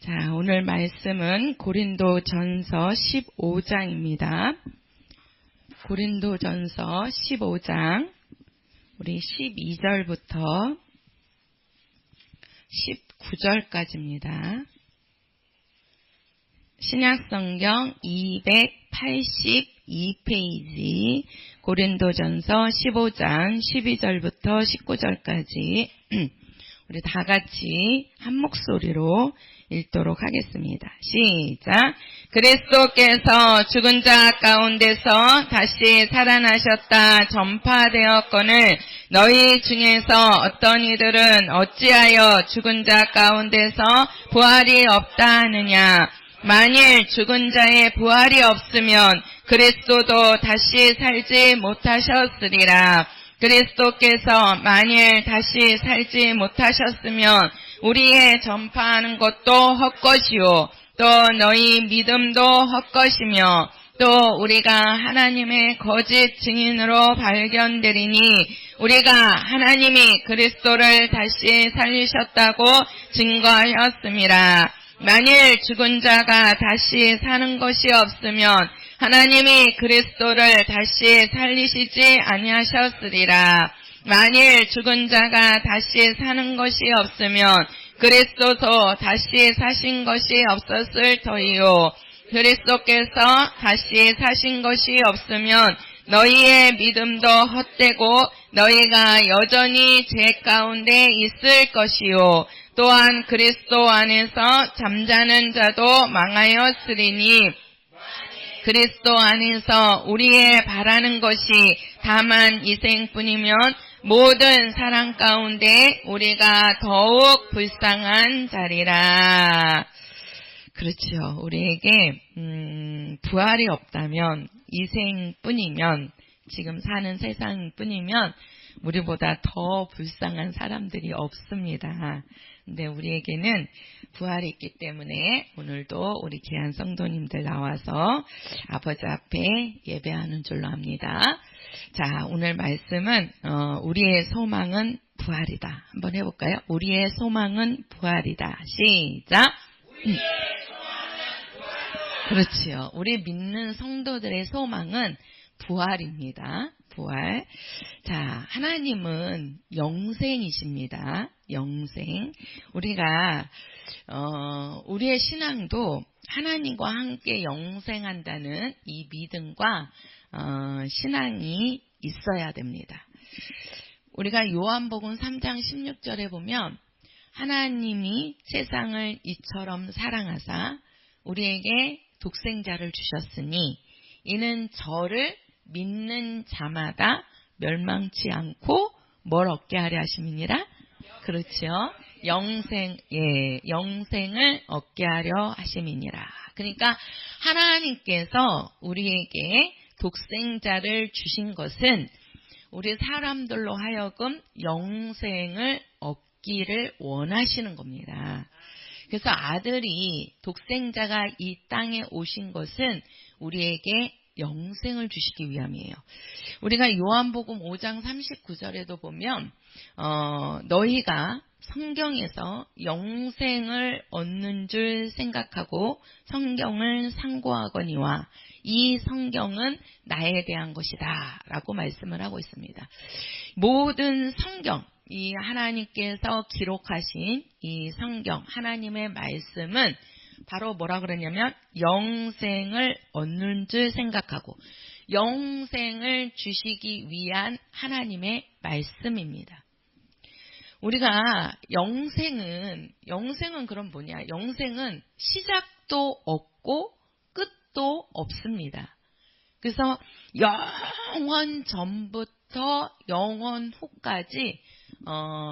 자, 오늘 말씀은 고린도전서 15장입니다. 고린도전서 15장, 우리 12절부터 19절까지입니다. 신약성경 282페이지, 고린도전서 15장 12절부터 19절까지 우리 다 같이 한 목소리로 읽도록 하겠습니다. 시작. 그리스도께서 죽은 자 가운데서 다시 살아나셨다 전파되었거늘 너희 중에서 어떤 이들은 어찌하여 죽은 자 가운데서 부활이 없다 하느냐. 만일 죽은 자의 부활이 없으면 그리스도도 다시 살지 못하셨으리라. 그리스도께서 만일 다시 살지 못하셨으면 우리의 전파하는 것도 헛것이요 또 너희 믿음도 헛것이며 또 우리가 하나님의 거짓 증인으로 발견되리니 우리가 하나님이 그리스도를 다시 살리셨다고 증거하였음이라. 만일 죽은 자가 다시 사는 것이 없으면 하나님이 그리스도를 다시 살리시지 아니하셨으리라. 만일 죽은 자가 다시 사는 것이 없으면 그리스도도 다시 사신 것이 없었을 터이요. 그리스도께서 다시 사신 것이 없으면 너희의 믿음도 헛되고 너희가 여전히 죄 가운데 있을 것이요. 또한 그리스도 안에서 잠자는 자도 망하였으리니 그리스도 안에서 우리의 바라는 것이 다만 이생뿐이면 모든 사랑 가운데 우리가 더욱 불쌍한 자리라. 그렇죠. 우리에게 부활이 없다면 이생뿐이면 지금 사는 세상뿐이면 우리보다 더 불쌍한 사람들이 없습니다. 근데 우리에게는 부활이 있기 때문에 오늘도 우리 귀한 성도님들 나와서 아버지 앞에 예배하는 줄로 압니다. 자, 오늘 말씀은 우리의 소망은 부활이다. 한번 해볼까요? 우리의 소망은 부활이다. 시작. 그렇지요. 우리 믿는 성도들의 소망은 부활입니다. 부활. 자, 하나님은 영생이십니다. 영생. 우리가 우리의 신앙도 하나님과 함께 영생한다는 이 믿음과 신앙이 있어야 됩니다. 우리가 요한복음 3장 16절에 보면 하나님이 세상을 이처럼 사랑하사 우리에게 독생자를 주셨으니 이는 저를 믿는 자마다 멸망치 않고 뭘 얻게 하려 하심이니라? 그렇죠. 영생을 얻게 하려 하심이니라. 그러니까 하나님께서 우리에게 독생자를 주신 것은 우리 사람들로 하여금 영생을 얻기를 원하시는 겁니다. 그래서 아들이 독생자가 이 땅에 오신 것은 우리에게 영생을 주시기 위함이에요. 우리가 요한복음 5장 39절에도 보면 너희가 성경에서 영생을 얻는 줄 생각하고 성경을 상고하거니와 이 성경은 나에 대한 것이다 라고 말씀을 하고 있습니다. 모든 성경, 이 하나님께서 기록하신 이 성경, 하나님의 말씀은 바로 뭐라 그러냐면 영생을 얻는 줄 생각하고 영생을 주시기 위한 하나님의 말씀입니다. 우리가 영생은 그럼 뭐냐? 영생은 시작도 없고 끝도 없습니다. 그래서 영원 전부터 영원 후까지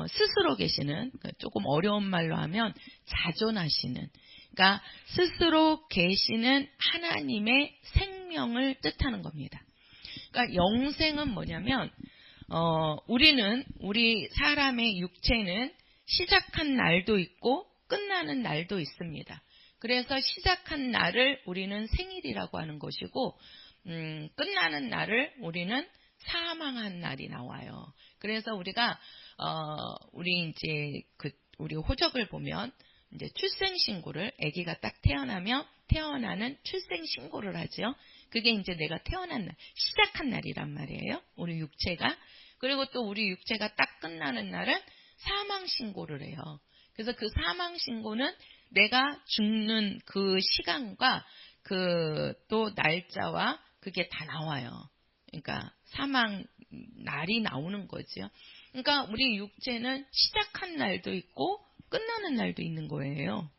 스스로 계시는, 조금 어려운 말로 하면 자존하시는, 그러니까 스스로 계시는 하나님의 생명을 뜻하는 겁니다. 그러니까 영생은 뭐냐면 우리 사람의 육체는 시작한 날도 있고 끝나는 날도 있습니다. 그래서 시작한 날을 우리는 생일이라고 하는 것이고 끝나는 날을 우리는 사망한 날이 나와요. 그래서 우리가 우리 호적을 보면 이제 출생신고를, 아기가 딱 태어나는 출생신고를 하죠. 그게 이제 내가 태어난 날, 시작한 날이란 말이에요. 우리 육체가. 그리고 또 우리 육체가 딱 끝나는 날은 사망신고를 해요. 그래서 그 사망신고는 내가 죽는 그 시간과 그 또 날짜와 그게 다 나와요. 그러니까 사망 날이 나오는 거죠. 그러니까 우리 육체는 시작한 날도 있고 끝나는 날도 있는 거예요.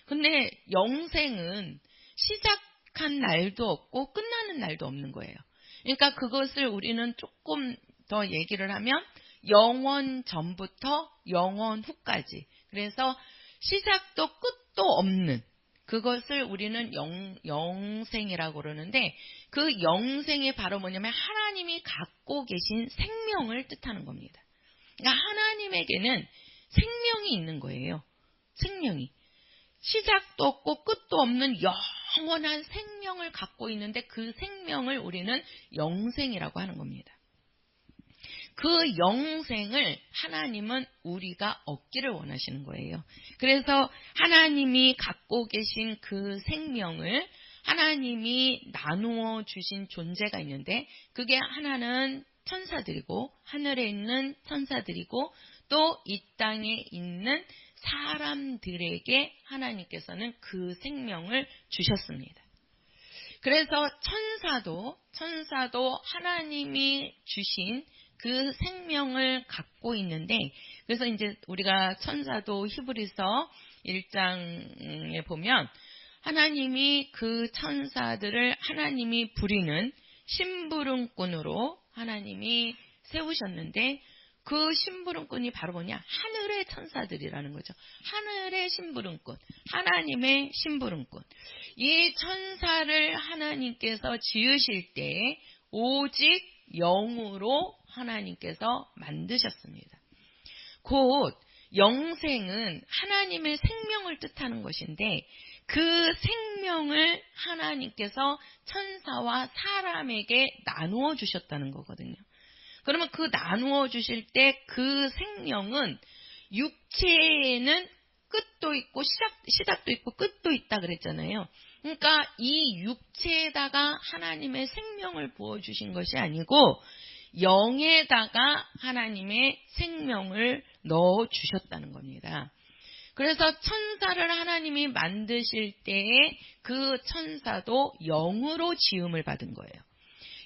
근데 영생은 시작한 날도 없고 끝나는 날도 없는 거예요. 그러니까 그것을 우리는 조금 더 얘기를 하면 영원 전부터 영원 후까지. 그래서 시작도 끝도 없는 그것을 우리는 영생이라고 그러는데, 그 영생이 바로 뭐냐면 하나님이 갖고 계신 생명을 뜻하는 겁니다. 그러니까 하나님에게는 생명이 있는 거예요. 생명이. 시작도 없고 끝도 없는 영원한 생명을 갖고 있는데 그 생명을 우리는 영생이라고 하는 겁니다. 그 영생을 하나님은 우리가 얻기를 원하시는 거예요. 그래서 하나님이 갖고 계신 그 생명을 하나님이 나누어 주신 존재가 있는데, 그게 하나는 천사들이고 하늘에 있는 천사들이고 또 이 땅에 있는 사람들에게 하나님께서는 그 생명을 주셨습니다. 그래서 천사도 하나님이 주신 그 생명을 갖고 있는데, 그래서 이제 우리가 천사도 히브리서 1장에 보면 하나님이 그 천사들을 하나님이 부리는 심부름꾼으로 하나님이 세우셨는데, 그 심부름꾼이 바로 뭐냐? 하늘의 천사들이라는 거죠. 하늘의 심부름꾼, 하나님의 심부름꾼. 이 천사를 하나님께서 지으실 때 오직 영으로 하나님께서 만드셨습니다. 곧 영생은 하나님의 생명을 뜻하는 것인데, 그 생명을 하나님께서 천사와 사람에게 나누어 주셨다는 거거든요. 그러면 그 나누어 주실 때 그 생명은 육체에는 끝도 있고 시작도 있고 끝도 있다 그랬잖아요. 그러니까 이 육체에다가 하나님의 생명을 부어주신 것이 아니고 영에다가 하나님의 생명을 넣어주셨다는 겁니다. 그래서 천사를 하나님이 만드실 때에 그 천사도 영으로 지음을 받은 거예요.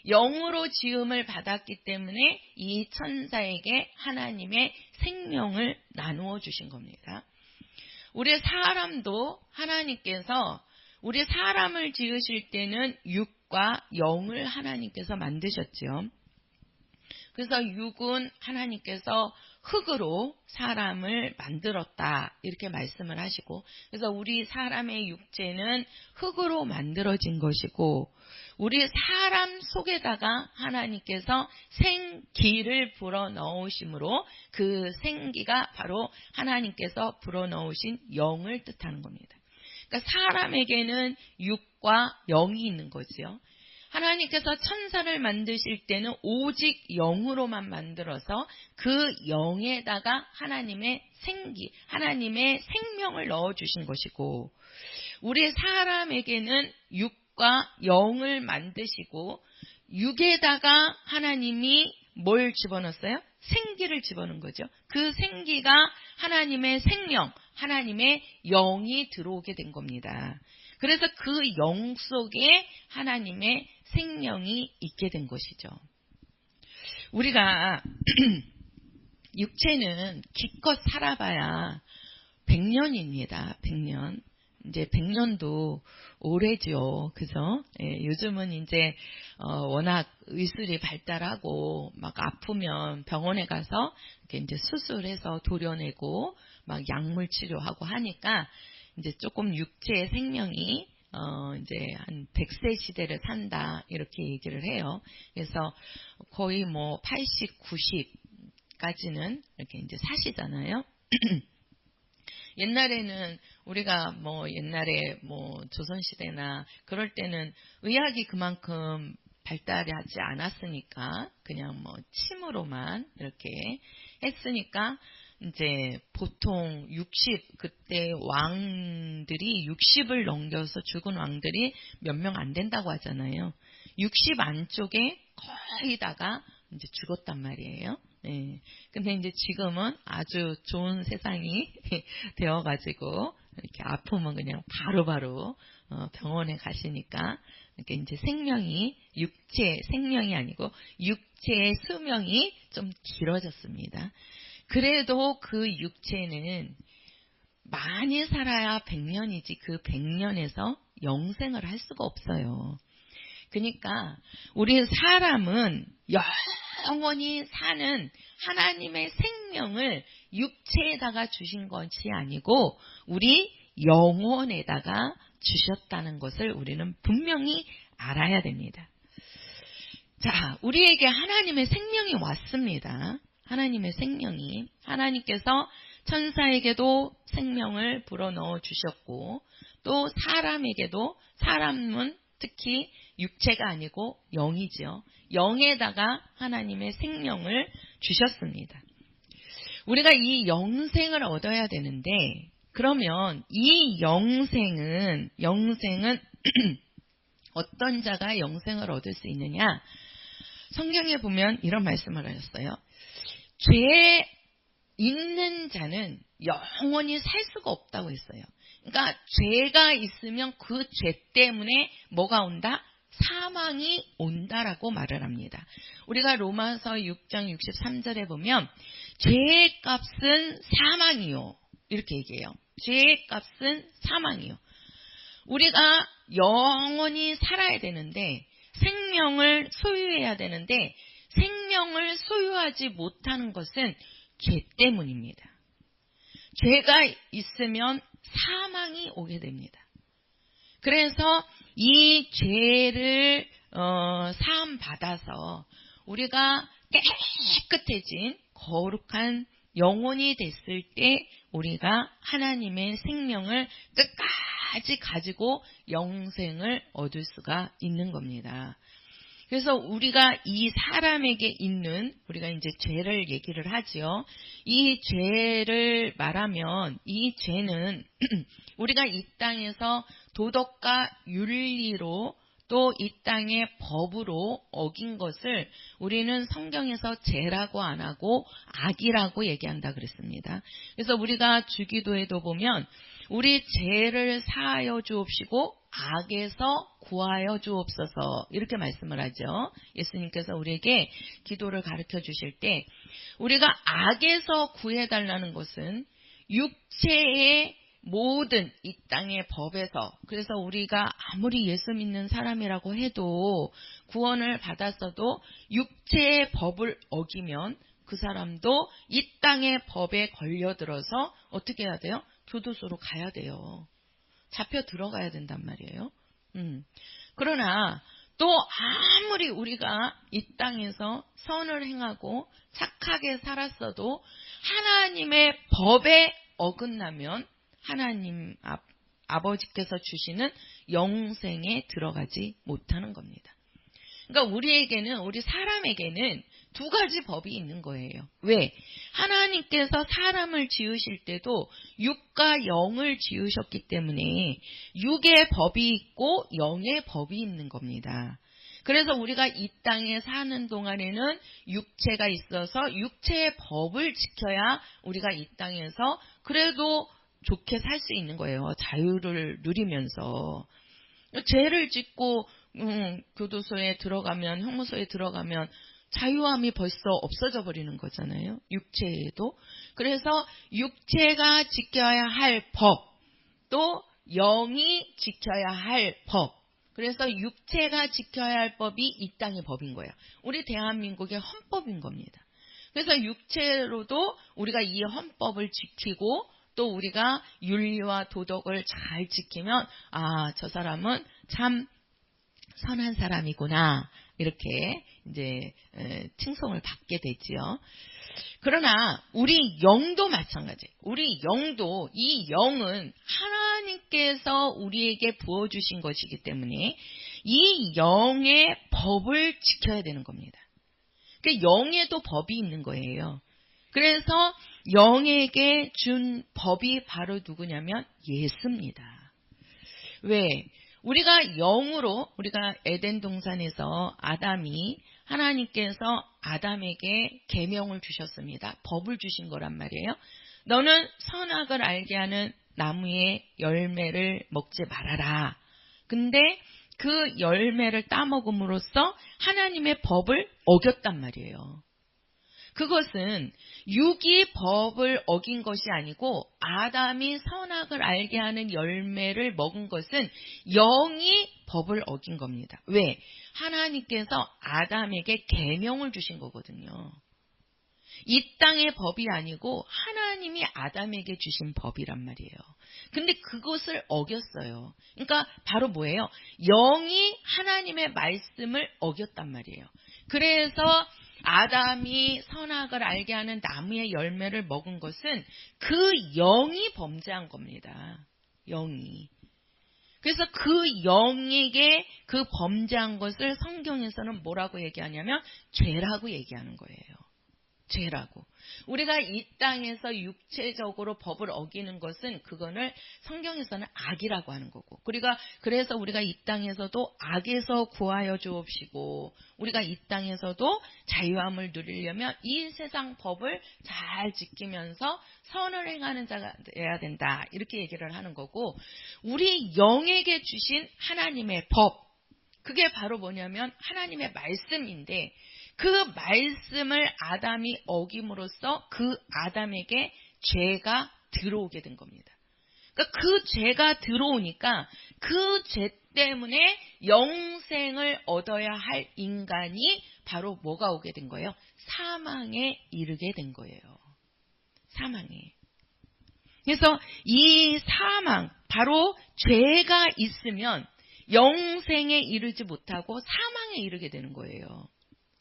영으로 지음을 받았기 때문에 이 천사에게 하나님의 생명을 나누어 주신 겁니다. 우리 사람도 하나님께서 우리 사람을 지으실 때는 육과 영을 하나님께서 만드셨죠. 그래서 육은 하나님께서 흙으로 사람을 만들었다 이렇게 말씀을 하시고, 그래서 우리 사람의 육체는 흙으로 만들어진 것이고, 우리 사람 속에다가 하나님께서 생기를 불어넣으심으로 그 생기가 바로 하나님께서 불어넣으신 영을 뜻하는 겁니다. 그러니까 사람에게는 육과 영이 있는 거죠. 하나님께서 천사를 만드실 때는 오직 영으로만 만들어서 그 영에다가 하나님의 생기, 하나님의 생명을 넣어주신 것이고, 우리 사람에게는 육과 영을 만드시고 육에다가 하나님이 뭘 집어넣었어요? 생기를 집어넣은 거죠. 그 생기가 하나님의 생명, 하나님의 영이 들어오게 된 겁니다. 그래서 그 영 속에 하나님의 생명이 있게 된 것이죠. 우리가 육체는 기껏 살아봐야 100년입니다. 100년. 이제 100년도 오래죠. 그죠? 예, 요즘은 이제 워낙 의술이 발달하고 막 아프면 병원에 가서 이렇게 이제 수술해서 도려내고 막 약물 치료하고 하니까 이제 조금 육체의 생명이 이제 한 100세 시대를 산다 이렇게 얘기를 해요. 그래서 거의 뭐 80, 90까지는 이렇게 이제 사시잖아요. 옛날에는 우리가 뭐 옛날에 뭐 조선시대나 그럴 때는 의학이 그만큼 발달하지 않았으니까 그냥 뭐 침으로만 이렇게 했으니까 이제 보통 그때 왕들이 60을 넘겨서 죽은 왕들이 몇 명 안 된다고 하잖아요. 60 안쪽에 거의 다가 이제 죽었단 말이에요. 예. 근데 이제 지금은 아주 좋은 세상이 되어가지고 이렇게 아프면 그냥 바로바로 병원에 가시니까 이렇게 이제 생명이 아니고 육체의 수명이 좀 길어졌습니다. 그래도 그 육체는 많이 살아야 100년이지 그 100년에서 영생을 할 수가 없어요. 그러니까 우리 사람은 영원히 사는 하나님의 생명을 육체에다가 주신 것이 아니고 우리 영혼에다가 주셨다는 것을 우리는 분명히 알아야 됩니다. 자, 우리에게 하나님의 생명이 왔습니다. 하나님의 생명이 하나님께서 천사에게도 생명을 불어넣어 주셨고 또 사람에게도 사람은 특히 육체가 아니고 영이죠. 영에다가 하나님의 생명을 주셨습니다. 우리가 이 영생을 얻어야 되는데 그러면 이 영생은 어떤 자가 영생을 얻을 수 있느냐? 성경에 보면 이런 말씀을 하셨어요. 죄 있는 자는 영원히 살 수가 없다고 했어요. 그러니까 죄가 있으면 그 죄 때문에 뭐가 온다? 사망이 온다라고 말을 합니다. 우리가 로마서 6장 63절에 보면 죄의 값은 사망이요. 이렇게 얘기해요. 죄의 값은 사망이요. 우리가 영원히 살아야 되는데 생명을 소유해야 되는데 생명을 소유하지 못하는 것은 죄 때문입니다. 죄가 있으면 사망이 오게 됩니다. 그래서 이 죄를 사함 받아서 우리가 깨끗해진 거룩한 영혼이 됐을 때 우리가 하나님의 생명을 끝까지 가지고 영생을 얻을 수가 있는 겁니다. 그래서 우리가 이 사람에게 있는 우리가 이제 죄를 얘기를 하지요. 이 죄를 말하면 이 죄는 우리가 이 땅에서 도덕과 윤리로 또 이 땅의 법으로 어긴 것을 우리는 성경에서 죄라고 안 하고 악이라고 얘기한다 그랬습니다. 그래서 우리가 주기도에도 보면 우리 죄를 사하여 주옵시고 악에서 구하여 주옵소서 이렇게 말씀을 하죠. 예수님께서 우리에게 기도를 가르쳐 주실 때 우리가 악에서 구해달라는 것은 육체의 모든 이 땅의 법에서 그래서 우리가 아무리 예수 믿는 사람이라고 해도 구원을 받았어도 육체의 법을 어기면 그 사람도 이 땅의 법에 걸려들어서 어떻게 해야 돼요? 교도소로 가야 돼요. 잡혀 들어가야 된단 말이에요. 그러나 또 아무리 우리가 이 땅에서 선을 행하고 착하게 살았어도 하나님의 법에 어긋나면 하나님 아버지께서 주시는 영생에 들어가지 못하는 겁니다. 그러니까 우리 사람에게는 두 가지 법이 있는 거예요. 왜? 하나님께서 사람을 지으실 때도 육과 영을 지으셨기 때문에 육의 법이 있고 영의 법이 있는 겁니다. 그래서 우리가 이 땅에 사는 동안에는 육체가 있어서 육체의 법을 지켜야 우리가 이 땅에서 그래도 좋게 살 수 있는 거예요. 자유를 누리면서. 죄를 짓고 교도소에 들어가면 형무소에 들어가면 자유함이 벌써 없어져 버리는 거잖아요. 육체에도. 그래서 육체가 지켜야 할 법, 또 영이 지켜야 할 법. 그래서 육체가 지켜야 할 법이 이 땅의 법인 거예요. 우리 대한민국의 헌법인 겁니다. 그래서 육체로도 우리가 이 헌법을 지키고 또 우리가 윤리와 도덕을 잘 지키면 저 사람은 참 선한 사람이구나 이렇게 이제 칭송을 받게 되지요. 그러나 우리 영도 마찬가지예요. 우리 영도 이 영은 하나님께서 우리에게 부어주신 것이기 때문에 이 영의 법을 지켜야 되는 겁니다. 그러니까 영에도 법이 있는 거예요. 그래서 영에게 준 법이 바로 누구냐면 예수입니다. 왜? 우리가 영으로, 우리가 에덴 동산에서 아담이, 하나님께서 아담에게 계명을 주셨습니다. 법을 주신 거란 말이에요. 너는 선악을 알게 하는 나무의 열매를 먹지 말아라. 근데 그 열매를 따먹음으로써 하나님의 법을 어겼단 말이에요. 그것은 육이 법을 어긴 것이 아니고 아담이 선악을 알게 하는 열매를 먹은 것은 영이 법을 어긴 겁니다. 왜? 하나님께서 아담에게 계명을 주신 거거든요. 이 땅의 법이 아니고 하나님이 아담에게 주신 법이란 말이에요. 근데 그것을 어겼어요. 그러니까 바로 뭐예요? 영이 하나님의 말씀을 어겼단 말이에요. 그래서 아담이 선악을 알게 하는 나무의 열매를 먹은 것은 그 영이 범죄한 겁니다. 영이. 그래서 그 영에게 그 범죄한 것을 성경에서는 뭐라고 얘기하냐면 죄라고 얘기하는 거예요. 죄라고. 우리가 이 땅에서 육체적으로 법을 어기는 것은 그거를 성경에서는 악이라고 하는 거고, 그래서 우리가 이 땅에서도 악에서 구하여 주옵시고, 우리가 이 땅에서도 자유함을 누리려면 이 세상 법을 잘 지키면서 선을 행하는 자가 돼야 된다, 이렇게 얘기를 하는 거고, 우리 영에게 주신 하나님의 법, 그게 바로 뭐냐면 하나님의 말씀인데, 그 말씀을 아담이 어김으로써 그 아담에게 죄가 들어오게 된 겁니다. 그러니까 그 죄가 들어오니까 그 죄 때문에 영생을 얻어야 할 인간이 바로 뭐가 오게 된 거예요? 사망에 이르게 된 거예요. 사망에. 그래서 이 사망, 바로 죄가 있으면 영생에 이르지 못하고 사망에 이르게 되는 거예요.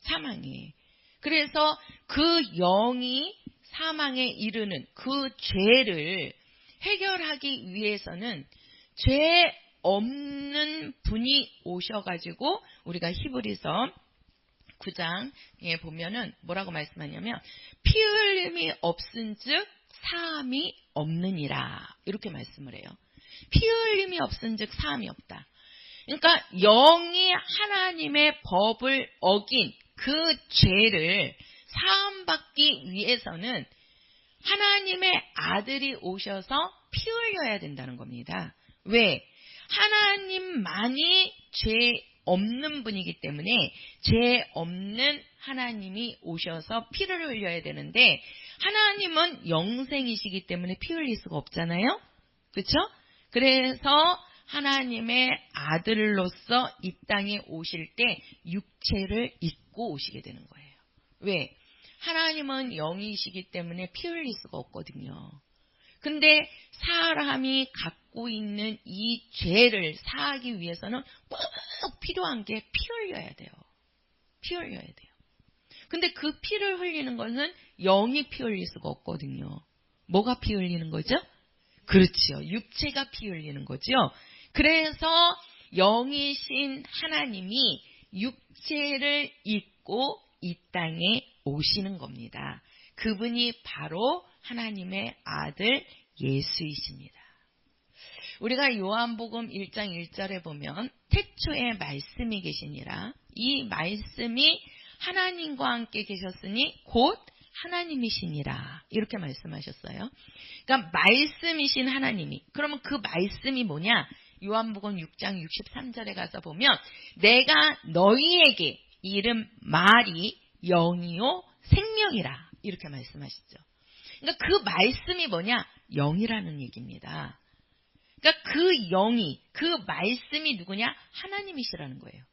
사망이. 그래서 그 영이 사망에 이르는 그 죄를 해결하기 위해서는 죄 없는 분이 오셔가지고, 우리가 히브리서 9장에 보면은 뭐라고 말씀하냐면 피 흘림이 없은즉 사함이 없느니라, 이렇게 말씀을 해요. 피 흘림이 없은즉 사함이 없다. 그러니까 영이 하나님의 법을 어긴 그 죄를 사함받기 위해서는 하나님의 아들이 오셔서 피 흘려야 된다는 겁니다. 왜? 하나님만이 죄 없는 분이기 때문에 죄 없는 하나님이 오셔서 피를 흘려야 되는데, 하나님은 영생이시기 때문에 피 흘릴 수가 없잖아요. 그렇죠? 그래서 하나님의 아들로서 이 땅에 오실 때 육체를 입고 오시게 되는 거예요. 왜? 하나님은 영이시기 때문에 피 흘릴 수가 없거든요. 근데 사람이 갖고 있는 이 죄를 사하기 위해서는 꼭 필요한 게 피 흘려야 돼요. 피 흘려야 돼요. 근데 그 피를 흘리는 것은 영이 피 흘릴 수가 없거든요. 뭐가 피 흘리는 거죠? 그렇죠. 육체가 피 흘리는 거죠. 그래서 영이신 하나님이 육체를 입고 이 땅에 오시는 겁니다. 그분이 바로 하나님의 아들 예수이십니다. 우리가 요한복음 1장 1절에 보면 태초에 말씀이 계시니라, 이 말씀이 하나님과 함께 계셨으니 곧 하나님이시니라, 이렇게 말씀하셨어요. 그러니까 말씀이신 하나님이, 그러면 그 말씀이 뭐냐? 요한복음 6장 63절에 가서 보면 내가 너희에게 이른 말이 영이요 생명이라, 이렇게 말씀하시죠. 그러니까 그 말씀이 뭐냐? 영이라는 얘기입니다. 그러니까 그 영이, 그 말씀이 누구냐? 하나님이시라는 거예요.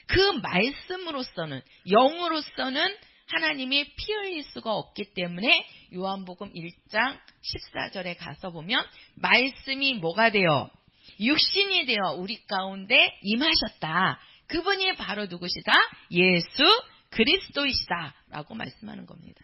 그 말씀으로서는, 영으로서는 하나님이 피 흘릴 수가 없기 때문에 요한복음 1장 14절에 가서 보면 말씀이 뭐가 되어? 육신이 되어 우리 가운데 임하셨다. 그분이 바로 누구시다? 예수 그리스도이시다 라고 말씀하는 겁니다.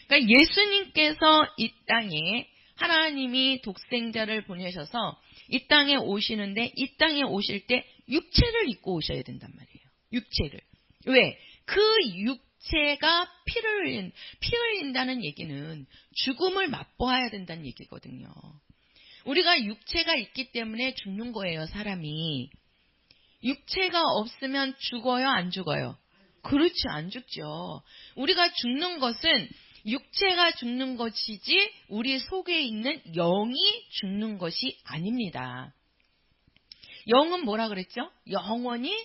그러니까 예수님께서 이 땅에, 하나님이 독생자를 보내셔서 이 땅에 오시는데, 이 땅에 오실 때 육체를 입고 오셔야 된단 말이에요. 육체를. 왜? 그 육체가 피 흘린다는 얘기는 죽음을 맛보아야 된다는 얘기거든요. 우리가 육체가 있기 때문에 죽는 거예요, 사람이. 육체가 없으면 죽어요, 안 죽어요? 그렇지, 안 죽죠. 우리가 죽는 것은 육체가 죽는 것이지 우리 속에 있는 영이 죽는 것이 아닙니다. 영은 뭐라 그랬죠? 영원히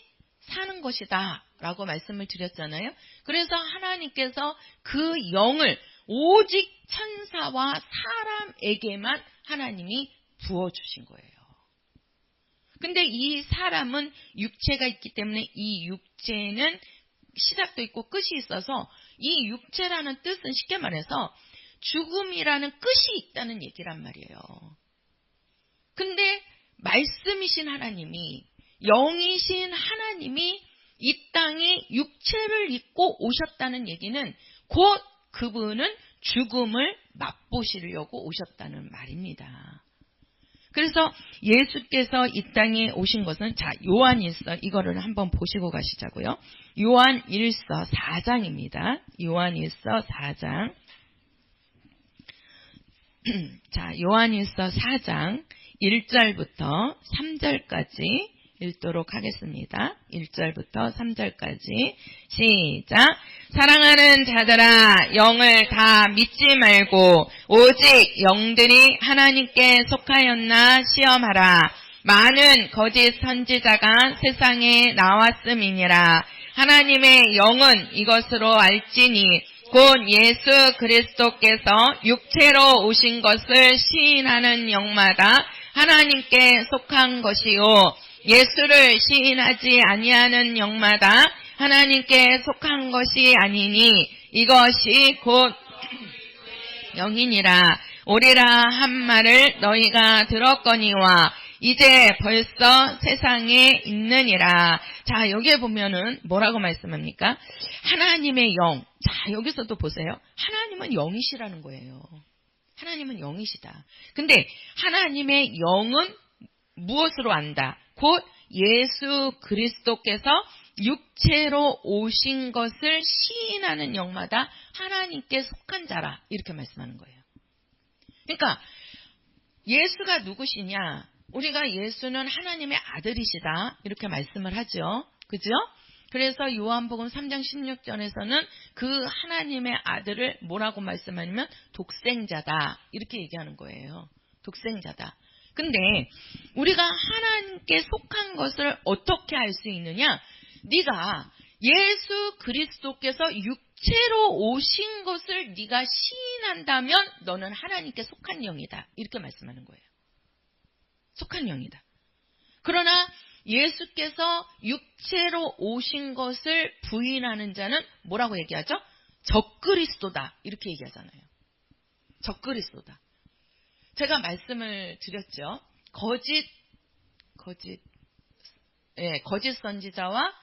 사는 것이다 라고 말씀을 드렸잖아요. 그래서 하나님께서 그 영을 오직 천사와 사람에게만 하나님이 부어주신 거예요. 근데 이 사람은 육체가 있기 때문에 이 육체는 시작도 있고 끝이 있어서 이 육체라는 뜻은 쉽게 말해서 죽음이라는 끝이 있다는 얘기란 말이에요. 근데 말씀이신 하나님이, 영이신 하나님이 이 땅에 육체를 입고 오셨다는 얘기는 곧 그분은 죽음을 맛보시려고 오셨다는 말입니다. 그래서 예수께서 이 땅에 오신 것은, 자, 요한일서 이거를 한번 보시고 가시자고요. 요한일서 4장입니다. 요한일서 4장. 자, 요한일서 4장 1절부터 3절까지 읽도록 하겠습니다. 1절부터 3절까지 시작. 사랑하는 자들아, 영을 다 믿지 말고 오직 영들이 하나님께 속하였나 시험하라. 많은 거짓 선지자가 세상에 나왔음이니라. 하나님의 영은 이것으로 알지니 곧 예수 그리스도께서 육체로 오신 것을 시인하는 영마다 하나님께 속한 것이요, 예수를 시인하지 아니하는 영마다 하나님께 속한 것이 아니니 이것이 곧 영이니라. 오리라 한 말을 너희가 들었거니와 이제 벌써 세상에 있느니라. 자, 여기에 보면은 뭐라고 말씀합니까? 하나님의 영. 자, 여기서도 보세요. 하나님은 영이시라는 거예요. 하나님은 영이시다. 근데 하나님의 영은 무엇으로 안다? 곧 예수 그리스도께서 육체로 오신 것을 시인하는 영마다 하나님께 속한 자라, 이렇게 말씀하는 거예요. 그러니까 예수가 누구시냐? 우리가 예수는 하나님의 아들이시다, 이렇게 말씀을 하죠. 그죠? 그래서 요한복음 3장 16절에서는 그 하나님의 아들을 뭐라고 말씀하냐면 독생자다, 이렇게 얘기하는 거예요. 독생자다. 근데 우리가 하나님께 속한 것을 어떻게 알 수 있느냐? 네가 예수 그리스도께서 육체로 오신 것을 네가 시인한다면 너는 하나님께 속한 영이다, 이렇게 말씀하는 거예요. 속한 영이다. 그러나 예수께서 육체로 오신 것을 부인하는 자는 뭐라고 얘기하죠? 적그리스도다, 이렇게 얘기하잖아요. 적그리스도다. 제가 말씀을 드렸죠. 거짓 선지자와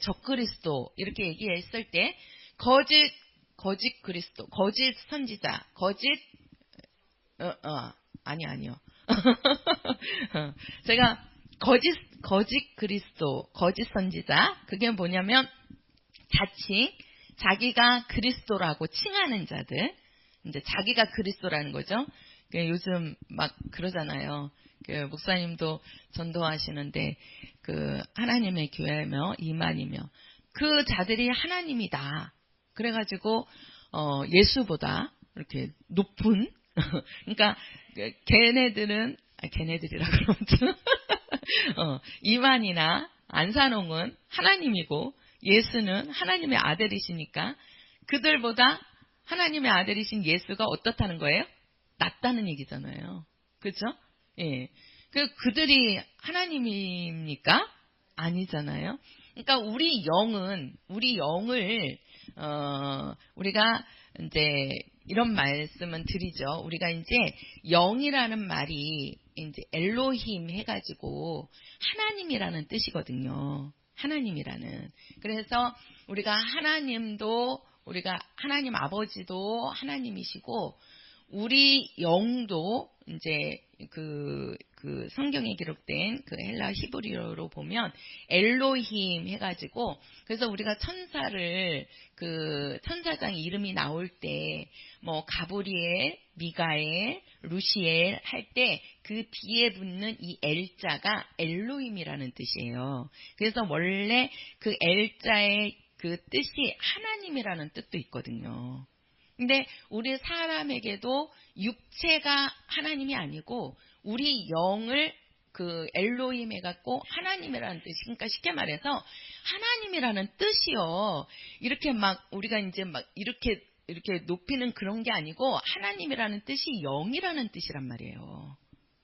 적그리스도, 이렇게 얘기했을 때 거짓 그리스도, 거짓 선지자, 아니요. 제가 거짓 그리스도, 거짓 선지자, 그게 뭐냐면 자기가 그리스도라고 칭하는 자들, 이제 자기가 그리스도라는 거죠. 요즘 막 그러잖아요. 목사님도 전도하시는데 하나님의 교회며 이만이며 그 자들이 하나님이다. 그래가지고 예수보다 이렇게 높은 그러니까 걔네들이라 그러죠. 이만이나 안산홍은 하나님이고 예수는 하나님의 아들이시니까 그들보다 하나님의 아들이신 예수가 어떻다는 거예요? 낫다는 얘기잖아요. 그렇죠? 예. 그들이 하나님입니까? 아니잖아요. 그러니까 우리 영을 우리가 이제 이런 말씀은 드리죠. 우리가 이제 영이라는 말이 이제 엘로힘 해가지고 하나님이라는 뜻이거든요. 하나님이라는. 그래서 우리가 하나님 아버지도 하나님이시고 우리 영도 이제 그 성경에 기록된 그 헬라 히브리어로 보면 엘로힘 해가지고, 그래서 우리가 천사를 그 천사장 이름이 나올 때 뭐 가브리엘, 미가엘, 루시엘 할 때 그 뒤에 붙는 이 엘자가 엘로힘이라는 뜻이에요. 그래서 원래 그 엘자의 그 뜻이 하나님이라는 뜻도 있거든요. 근데 우리 사람에게도 육체가 하나님이 아니고 우리 영을 그 엘로힘 해갖고 하나님이라는 뜻이, 그러니까 쉽게 말해서 하나님이라는 뜻이요. 이렇게 막 우리가 이제 막 이렇게 높이는 그런 게 아니고 하나님이라는 뜻이 영이라는 뜻이란 말이에요.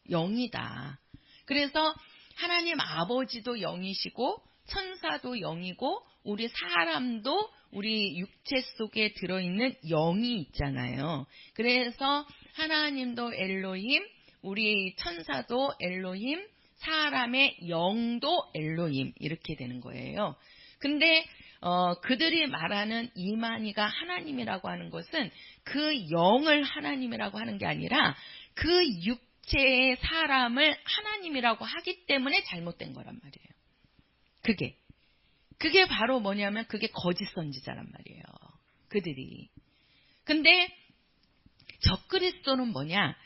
영이다. 그래서 하나님 아버지도 영이시고 천사도 영이고 우리 사람도 우리 육체 속에 들어있는 영이 있잖아요. 그래서 하나님도 엘로힘, 우리 천사도 엘로힘, 사람의 영도 엘로힘 이렇게 되는 거예요. 근데 그들이 말하는 이만희가 하나님이라고 하는 것은 그 영을 하나님이라고 하는 게 아니라 그 육체의 사람을 하나님이라고 하기 때문에 잘못된 거란 말이에요. 그게 바로 뭐냐면 그게 거짓 선지자란 말이에요. 그들이. 근데 적그리스도는 뭐냐?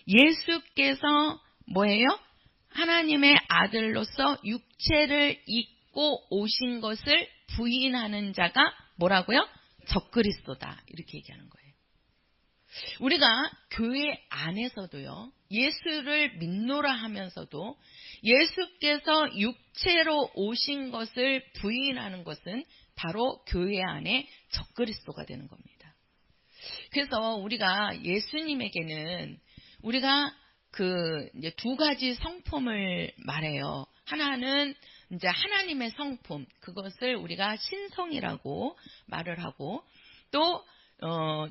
예수께서 뭐예요? 하나님의 아들로서 육체를 입고 오신 것을 부인하는 자가 뭐라고요? 적그리스도다. 이렇게 얘기하는 거예요. 우리가 교회 안에서도요, 예수를 믿노라 하면서도 예수께서 육체로 오신 것을 부인하는 것은 바로 교회 안에 적그리스도가 되는 겁니다. 그래서 우리가 예수님에게는 우리가 이제 두 가지 성품을 말해요. 하나는 이제 하나님의 성품, 그것을 우리가 신성이라고 말을 하고, 또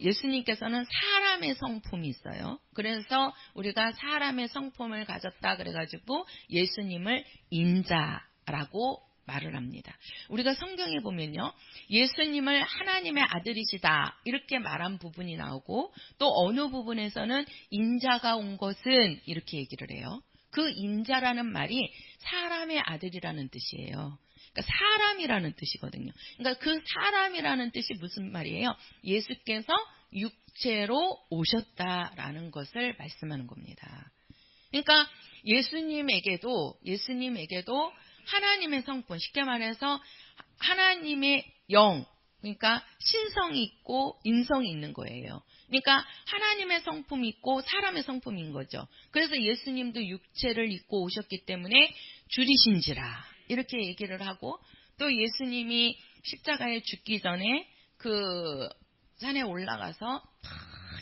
예수님께서는 사람의 성품이 있어요. 그래서 우리가 사람의 성품을 가졌다 그래가지고 예수님을 인자라고 말을 합니다. 우리가 성경에 보면요, 예수님을 하나님의 아들이시다 이렇게 말한 부분이 나오고, 또 어느 부분에서는 인자가 온 것은 이렇게 얘기를 해요. 그 인자라는 말이 사람의 아들이라는 뜻이에요. 그러니까 사람이라는 뜻이거든요. 그러니까 그 사람이라는 뜻이 무슨 말이에요? 예수께서 육체로 오셨다라는 것을 말씀하는 겁니다. 그러니까 예수님에게도 하나님의 성품, 쉽게 말해서 하나님의 영, 그러니까 신성이 있고 인성이 있는 거예요. 그러니까 하나님의 성품이 있고 사람의 성품인 거죠. 그래서 예수님도 육체를 입고 오셨기 때문에 줄이신지라 이렇게 얘기를 하고, 또 예수님이 십자가에 죽기 전에 그 산에 올라가서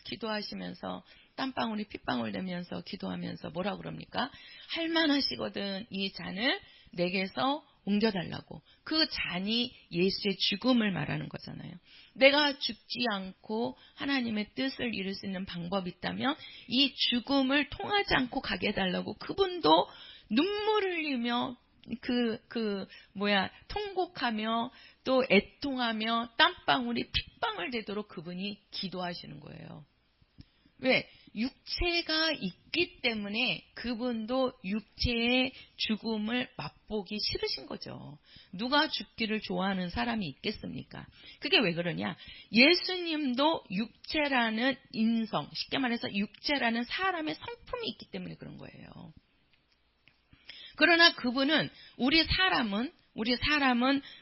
기도하시면서 땀방울이 핏방울 되면서 기도하면서 뭐라 그럽니까? 할만하시거든 이 잔을 내게서 옮겨달라고. 그 잔이 예수의 죽음을 말하는 거잖아요. 내가 죽지 않고 하나님의 뜻을 이룰 수 있는 방법이 있다면 이 죽음을 통하지 않고 가게 해달라고 그분도 눈물 흘리며 통곡하며 또 애통하며 땀방울이 핏방울 되도록 그분이 기도하시는 거예요. 왜? 육체가 있기 때문에 그분도 육체의 죽음을 맛보기 싫으신 거죠. 누가 죽기를 좋아하는 사람이 있겠습니까? 그게 왜 그러냐? 예수님도 육체라는 인성, 쉽게 말해서 육체라는 사람의 성품이 있기 때문에 그런 거예요. 그러나 그분은 우리 사람은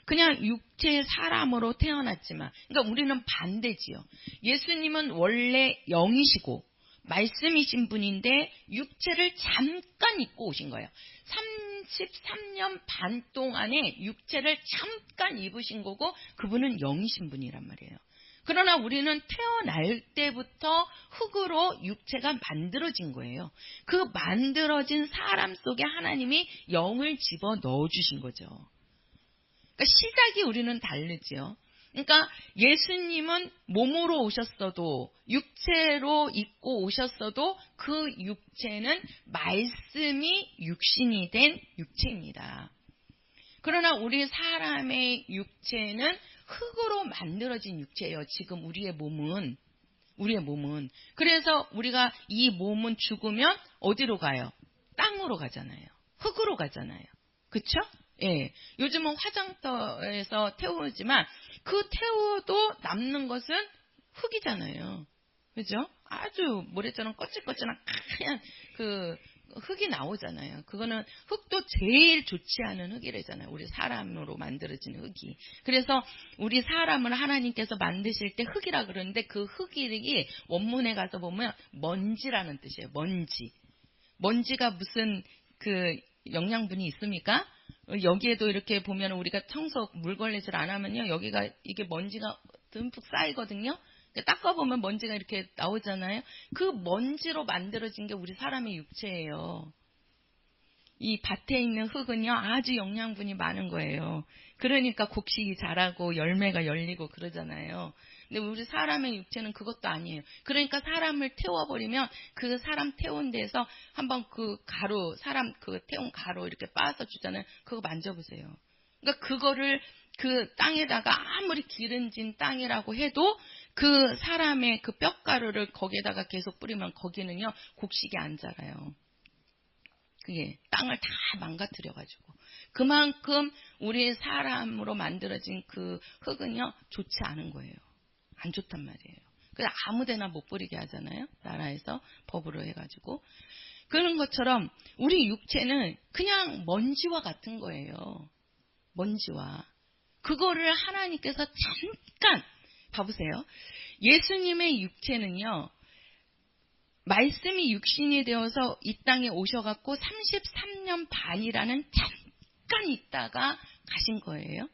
그냥 육체의 사람으로 태어났지만, 그러니까 우리는 반대지요. 예수님은 원래 영이시고 말씀이신 분인데 육체를 잠깐 입고 오신 거예요. 33년 반 동안에 육체를 잠깐 입으신 거고 그분은 영이신 분이란 말이에요. 그러나 우리는 태어날 때부터 흙으로 육체가 만들어진 거예요. 그 만들어진 사람 속에 하나님이 영을 집어 넣어주신 거죠. 그러니까 시작이 우리는 다르지요. 그러니까 예수님은 몸으로 오셨어도 육체로 입고 오셨어도 그 육체는 말씀이 육신이 된 육체입니다. 그러나 우리 사람의 육체는 흙으로 만들어진 육체예요. 지금 우리의 몸은 우리의 몸은. 그래서 우리가 이 몸은 죽으면 어디로 가요? 땅으로 가잖아요. 흙으로 가잖아요. 그쵸? 예. 요즘은 화장터에서 태우지만 그 태워도 남는 것은 흙이잖아요. 그죠? 아주 모래처럼 거칠거칠한 하얀 그 흙이 나오잖아요. 그거는 흙도 제일 좋지 않은 흙이래잖아요. 우리 사람으로 만들어진 흙이. 그래서 우리 사람을 하나님께서 만드실 때 흙이라 그러는데 그 흙이 원문에 가서 보면 먼지라는 뜻이에요. 먼지. 먼지가 무슨 그 영양분이 있습니까? 여기에도 이렇게 보면 우리가 청소 물걸레질 안 하면요. 여기가 이게 먼지가 듬뿍 쌓이거든요. 닦아보면 먼지가 이렇게 나오잖아요. 그 먼지로 만들어진 게 우리 사람의 육체예요. 이 밭에 있는 흙은요, 아주 영양분이 많은 거예요. 그러니까 곡식이 자라고 열매가 열리고 그러잖아요. 근데 우리 사람의 육체는 그것도 아니에요. 그러니까 사람을 태워버리면 그 사람 태운 데서 한번 그 가루, 사람 그 태운 가루 이렇게 빻아서 주잖아요. 그거 만져보세요. 그러니까 그거를 그 땅에다가 아무리 기름진 땅이라고 해도 그 사람의 그 뼈가루를 거기에다가 계속 뿌리면 거기는요, 곡식이 안 자라요. 그게 땅을 다 망가뜨려가지고. 그만큼 우리 사람으로 만들어진 그 흙은요, 좋지 않은 거예요. 안 좋단 말이에요. 그래서 아무데나 못 뿌리게 하잖아요. 나라에서 법으로 해가지고. 그런 것처럼 우리 육체는 그냥 먼지와 같은 거예요. 먼지와. 그거를 하나님께서 잠깐 봐보세요. 예수님의 육체는요. 말씀이 육신이 되어서 이 땅에 오셔갖고 33년 반이라는 잠깐 있다가 가신 거예요.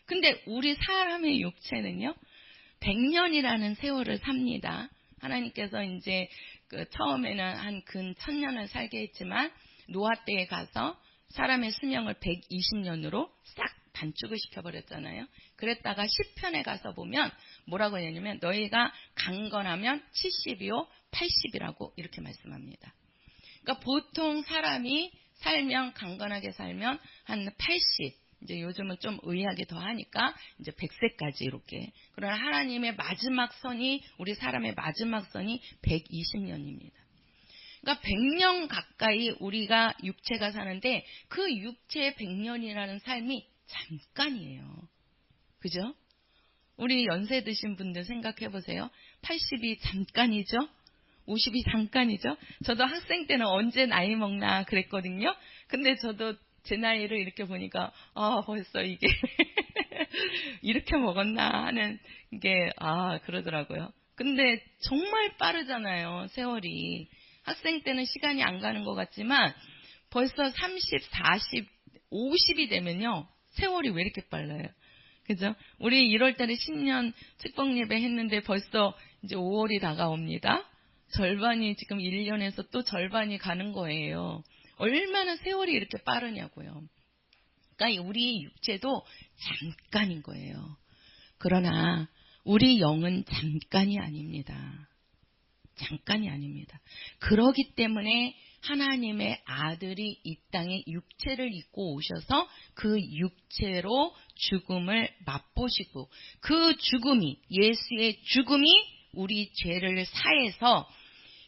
근데 우리 사람의 육체는요. 100년이라는 세월을 삽니다. 하나님께서 이제 그 처음에는 한 근 1000년을 살게 했지만 노아 때에 가서 사람의 수명을 120년으로 싹 단축을 시켜버렸잖아요. 그랬다가 시편에 가서 보면 뭐라고 했냐면 너희가 강건하면 70이요 80이라고 이렇게 말씀합니다. 그러니까 보통 사람이 살면 강건하게 살면 한 80, 이제 요즘은 좀 의학이 더 하니까 이제 100세까지 이렇게. 그러나 하나님의 마지막 선이 우리 사람의 마지막 선이 120년입니다. 그러니까 100년 가까이 우리가 육체가 사는데 그 육체의 100년이라는 삶이 잠깐이에요. 그죠? 우리 연세 드신 분들 생각해 보세요. 80이 잠깐이죠? 50이 잠깐이죠? 저도 학생 때는 언제 나이 먹나 그랬거든요. 근데 저도 제 나이를 이렇게 보니까 벌써 이게 이렇게 먹었나 하는 게 그러더라고요. 근데 정말 빠르잖아요. 세월이. 학생 때는 시간이 안 가는 것 같지만 벌써 30, 40, 50이 되면요. 세월이 왜 이렇게 빨라요? 그죠? 우리 1월 달에 신년 축복 예배 했는데 벌써 이제 5월이 다가옵니다. 절반이 지금 1년에서 또 절반이 가는 거예요. 얼마나 세월이 이렇게 빠르냐고요. 그러니까 우리 육체도 잠깐인 거예요. 그러나 우리 영은 잠깐이 아닙니다. 잠깐이 아닙니다. 그러기 때문에 하나님의 아들이 이 땅에 육체를 입고 오셔서 그 육체로 죽음을 맛보시고 그 죽음이 예수의 죽음이 우리 죄를 사해서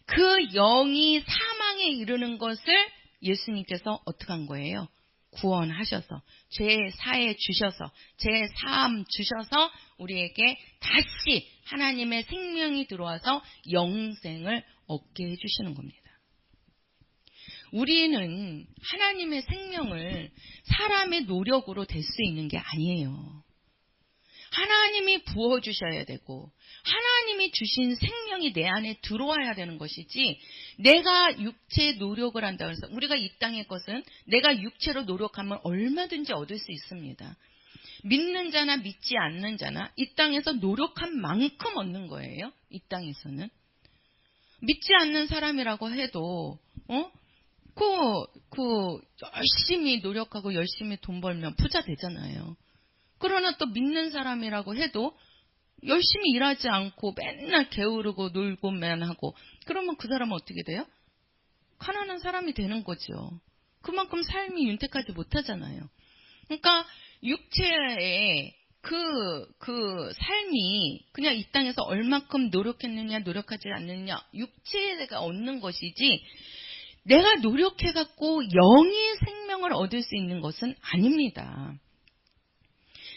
그 영이 사망에 이르는 것을 예수님께서 어떻게 한 거예요? 구원하셔서 죄 사해 주셔서 죄 사함 주셔서 우리에게 다시 하나님의 생명이 들어와서 영생을 얻게 해주시는 겁니다. 우리는 하나님의 생명을 사람의 노력으로 될 수 있는 게 아니에요. 하나님이 부어주셔야 되고 하나님이 주신 생명이 내 안에 들어와야 되는 것이지 내가 육체의 노력을 한다고 해서 우리가 이 땅의 것은 내가 육체로 노력하면 얼마든지 얻을 수 있습니다. 믿는 자나 믿지 않는 자나 이 땅에서 노력한 만큼 얻는 거예요. 이 땅에서는. 믿지 않는 사람이라고 해도 열심히 노력하고 열심히 돈 벌면 부자 되잖아요. 그러나 또 믿는 사람이라고 해도 열심히 일하지 않고 맨날 게으르고 놀고만 하고 그러면 그 사람은 어떻게 돼요? 가난한 사람이 되는 거죠. 그만큼 삶이 윤택하지 못하잖아요. 그러니까 육체에 그 삶이 그냥 이 땅에서 얼마큼 노력했느냐, 노력하지 않느냐, 육체가 얻는 것이지, 내가 노력해갖고 영의 생명을 얻을 수 있는 것은 아닙니다.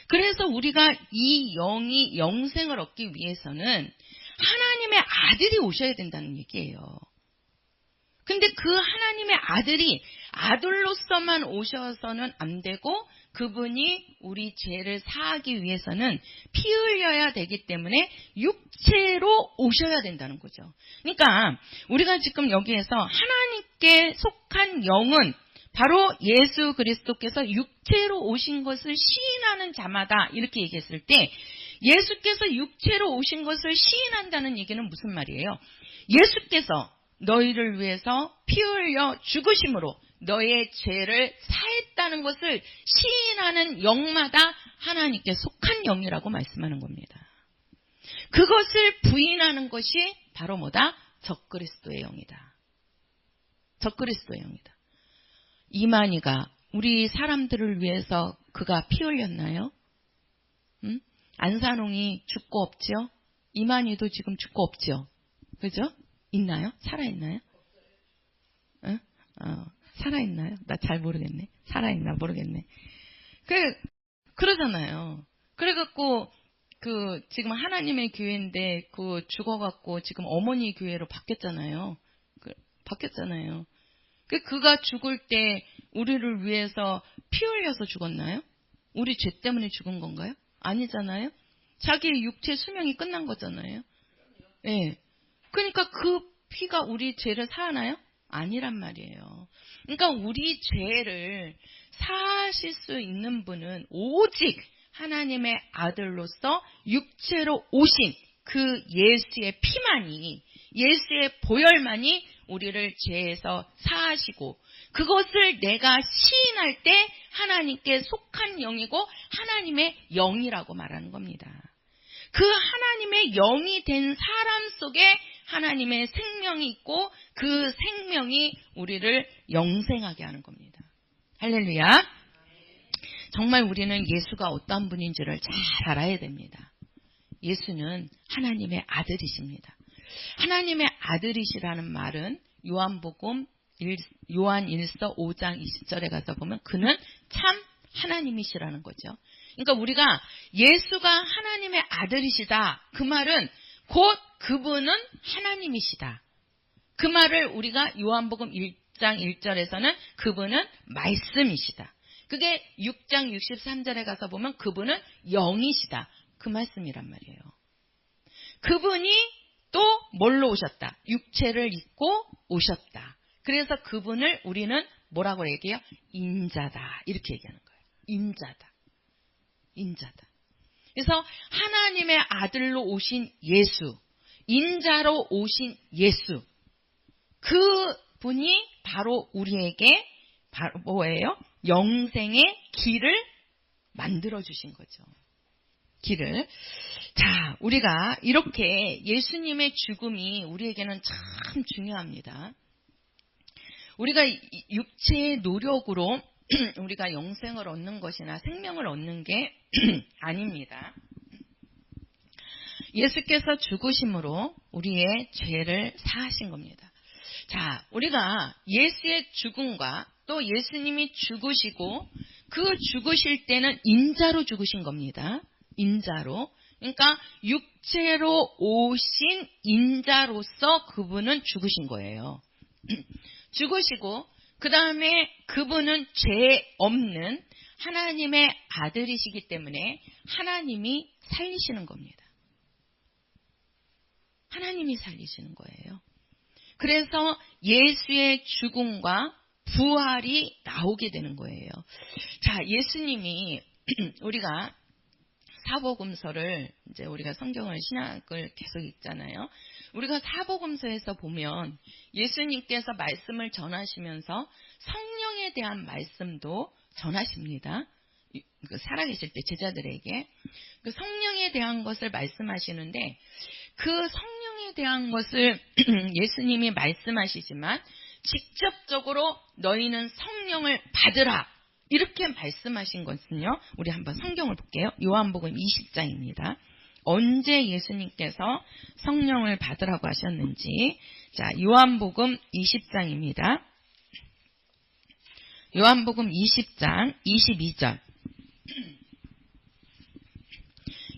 그래서 우리가 이 영이 영생을 얻기 위해서는 하나님의 아들이 오셔야 된다는 얘기예요. 근데 그 하나님의 아들이 아들로서만 오셔서는 안 되고, 그분이 우리 죄를 사하기 위해서는 피 흘려야 되기 때문에 육체로 오셔야 된다는 거죠. 그러니까 우리가 지금 여기에서 하나님께 속한 영은 바로 예수 그리스도께서 육체로 오신 것을 시인하는 자마다, 이렇게 얘기했을 때, 예수께서 육체로 오신 것을 시인한다는 얘기는 무슨 말이에요? 예수께서 너희를 위해서 피 흘려 죽으심으로 너의 죄를 사했다는 것을 시인하는 영마다 하나님께 속한 영이라고 말씀하는 겁니다. 그것을 부인하는 것이 바로 뭐다? 적그리스도의 영이다. 적그리스도의 영이다. 이만희가 우리 사람들을 위해서 그가 피 흘렸나요? 안산홍이 죽고 없죠? 이만희도 지금 죽고 없죠? 그죠? 있나요? 살아있나요? 응? 살아있나요? 나 잘 모르겠네. 살아있나 모르겠네. 그러잖아요. 그래갖고, 지금 하나님의 교회인데, 죽어갖고 지금 어머니 교회로 바뀌었잖아요. 바뀌었잖아요. 그가 죽을 때 우리를 위해서 피 흘려서 죽었나요? 우리 죄 때문에 죽은 건가요? 아니잖아요. 자기의 육체 수명이 끝난 거잖아요. 예. 네. 그러니까 그 피가 우리 죄를 사하나요? 아니란 말이에요. 그러니까 우리 죄를 사하실 수 있는 분은 오직 하나님의 아들로서 육체로 오신 그 예수의 피만이, 예수의 보혈만이 우리를 죄에서 사하시고, 그것을 내가 시인할 때 하나님께 속한 영이고 하나님의 영이라고 말하는 겁니다. 그 하나님의 영이 된 사람 속에 하나님의 생명이 있고, 그 생명이 우리를 영생하게 하는 겁니다. 할렐루야. 정말 우리는 예수가 어떤 분인지를 잘 알아야 됩니다. 예수는 하나님의 아들이십니다. 하나님의 아들이시라는 말은 요한 1서 5장 20절에 가서 보면 그는 참 하나님이시라는 거죠. 그러니까 우리가 예수가 하나님의 아들이시다, 그 말은 곧 그분은 하나님이시다. 그 말을 우리가 요한복음 1장 1절에서는 그분은 말씀이시다. 그게 6장 63절에 가서 보면 그분은 영이시다. 그 말씀이란 말이에요. 그분이 또 뭘로 오셨다? 육체를 입고 오셨다. 그래서 그분을 우리는 뭐라고 얘기해요? 인자다. 이렇게 얘기하는 거예요. 인자다. 인자다. 그래서 하나님의 아들로 오신 예수, 인자로 오신 예수, 그 분이 바로 우리에게 바로 뭐예요? 영생의 길을 만들어 주신 거죠. 길을. 자, 우리가 이렇게 예수님의 죽음이 우리에게는 참 중요합니다. 우리가 육체의 노력으로 우리가 영생을 얻는 것이나 생명을 얻는 게 아닙니다. 예수께서 죽으심으로 우리의 죄를 사하신 겁니다. 자, 우리가 예수의 죽음과 또 예수님이 죽으시고, 그 죽으실 때는 인자로 죽으신 겁니다. 인자로. 그러니까 육체로 오신 인자로서 그분은 죽으신 거예요. 죽으시고, 그 다음에 그분은 죄 없는 하나님의 아들이시기 때문에 하나님이 살리시는 겁니다. 하나님이 살리시는 거예요. 그래서 예수의 죽음과 부활이 나오게 되는 거예요. 자, 예수님이 우리가 사복음서를 이제 우리가 성경을 신약을 계속 읽잖아요. 우리가 사복음서에서 보면 예수님께서 말씀을 전하시면서 성령에 대한 말씀도 전하십니다. 살아계실 때 제자들에게 그 성령에 대한 것을 말씀하시는데, 그 성령에 대한 것을 예수님이 말씀하시지만 직접적으로 너희는 성령을 받으라 이렇게 말씀하신 것은요. 우리 한번 성경을 볼게요. 요한복음 20장입니다. 언제 예수님께서 성령을 받으라고 하셨는지. 자, 요한복음 20장입니다. 요한복음 20장 22절.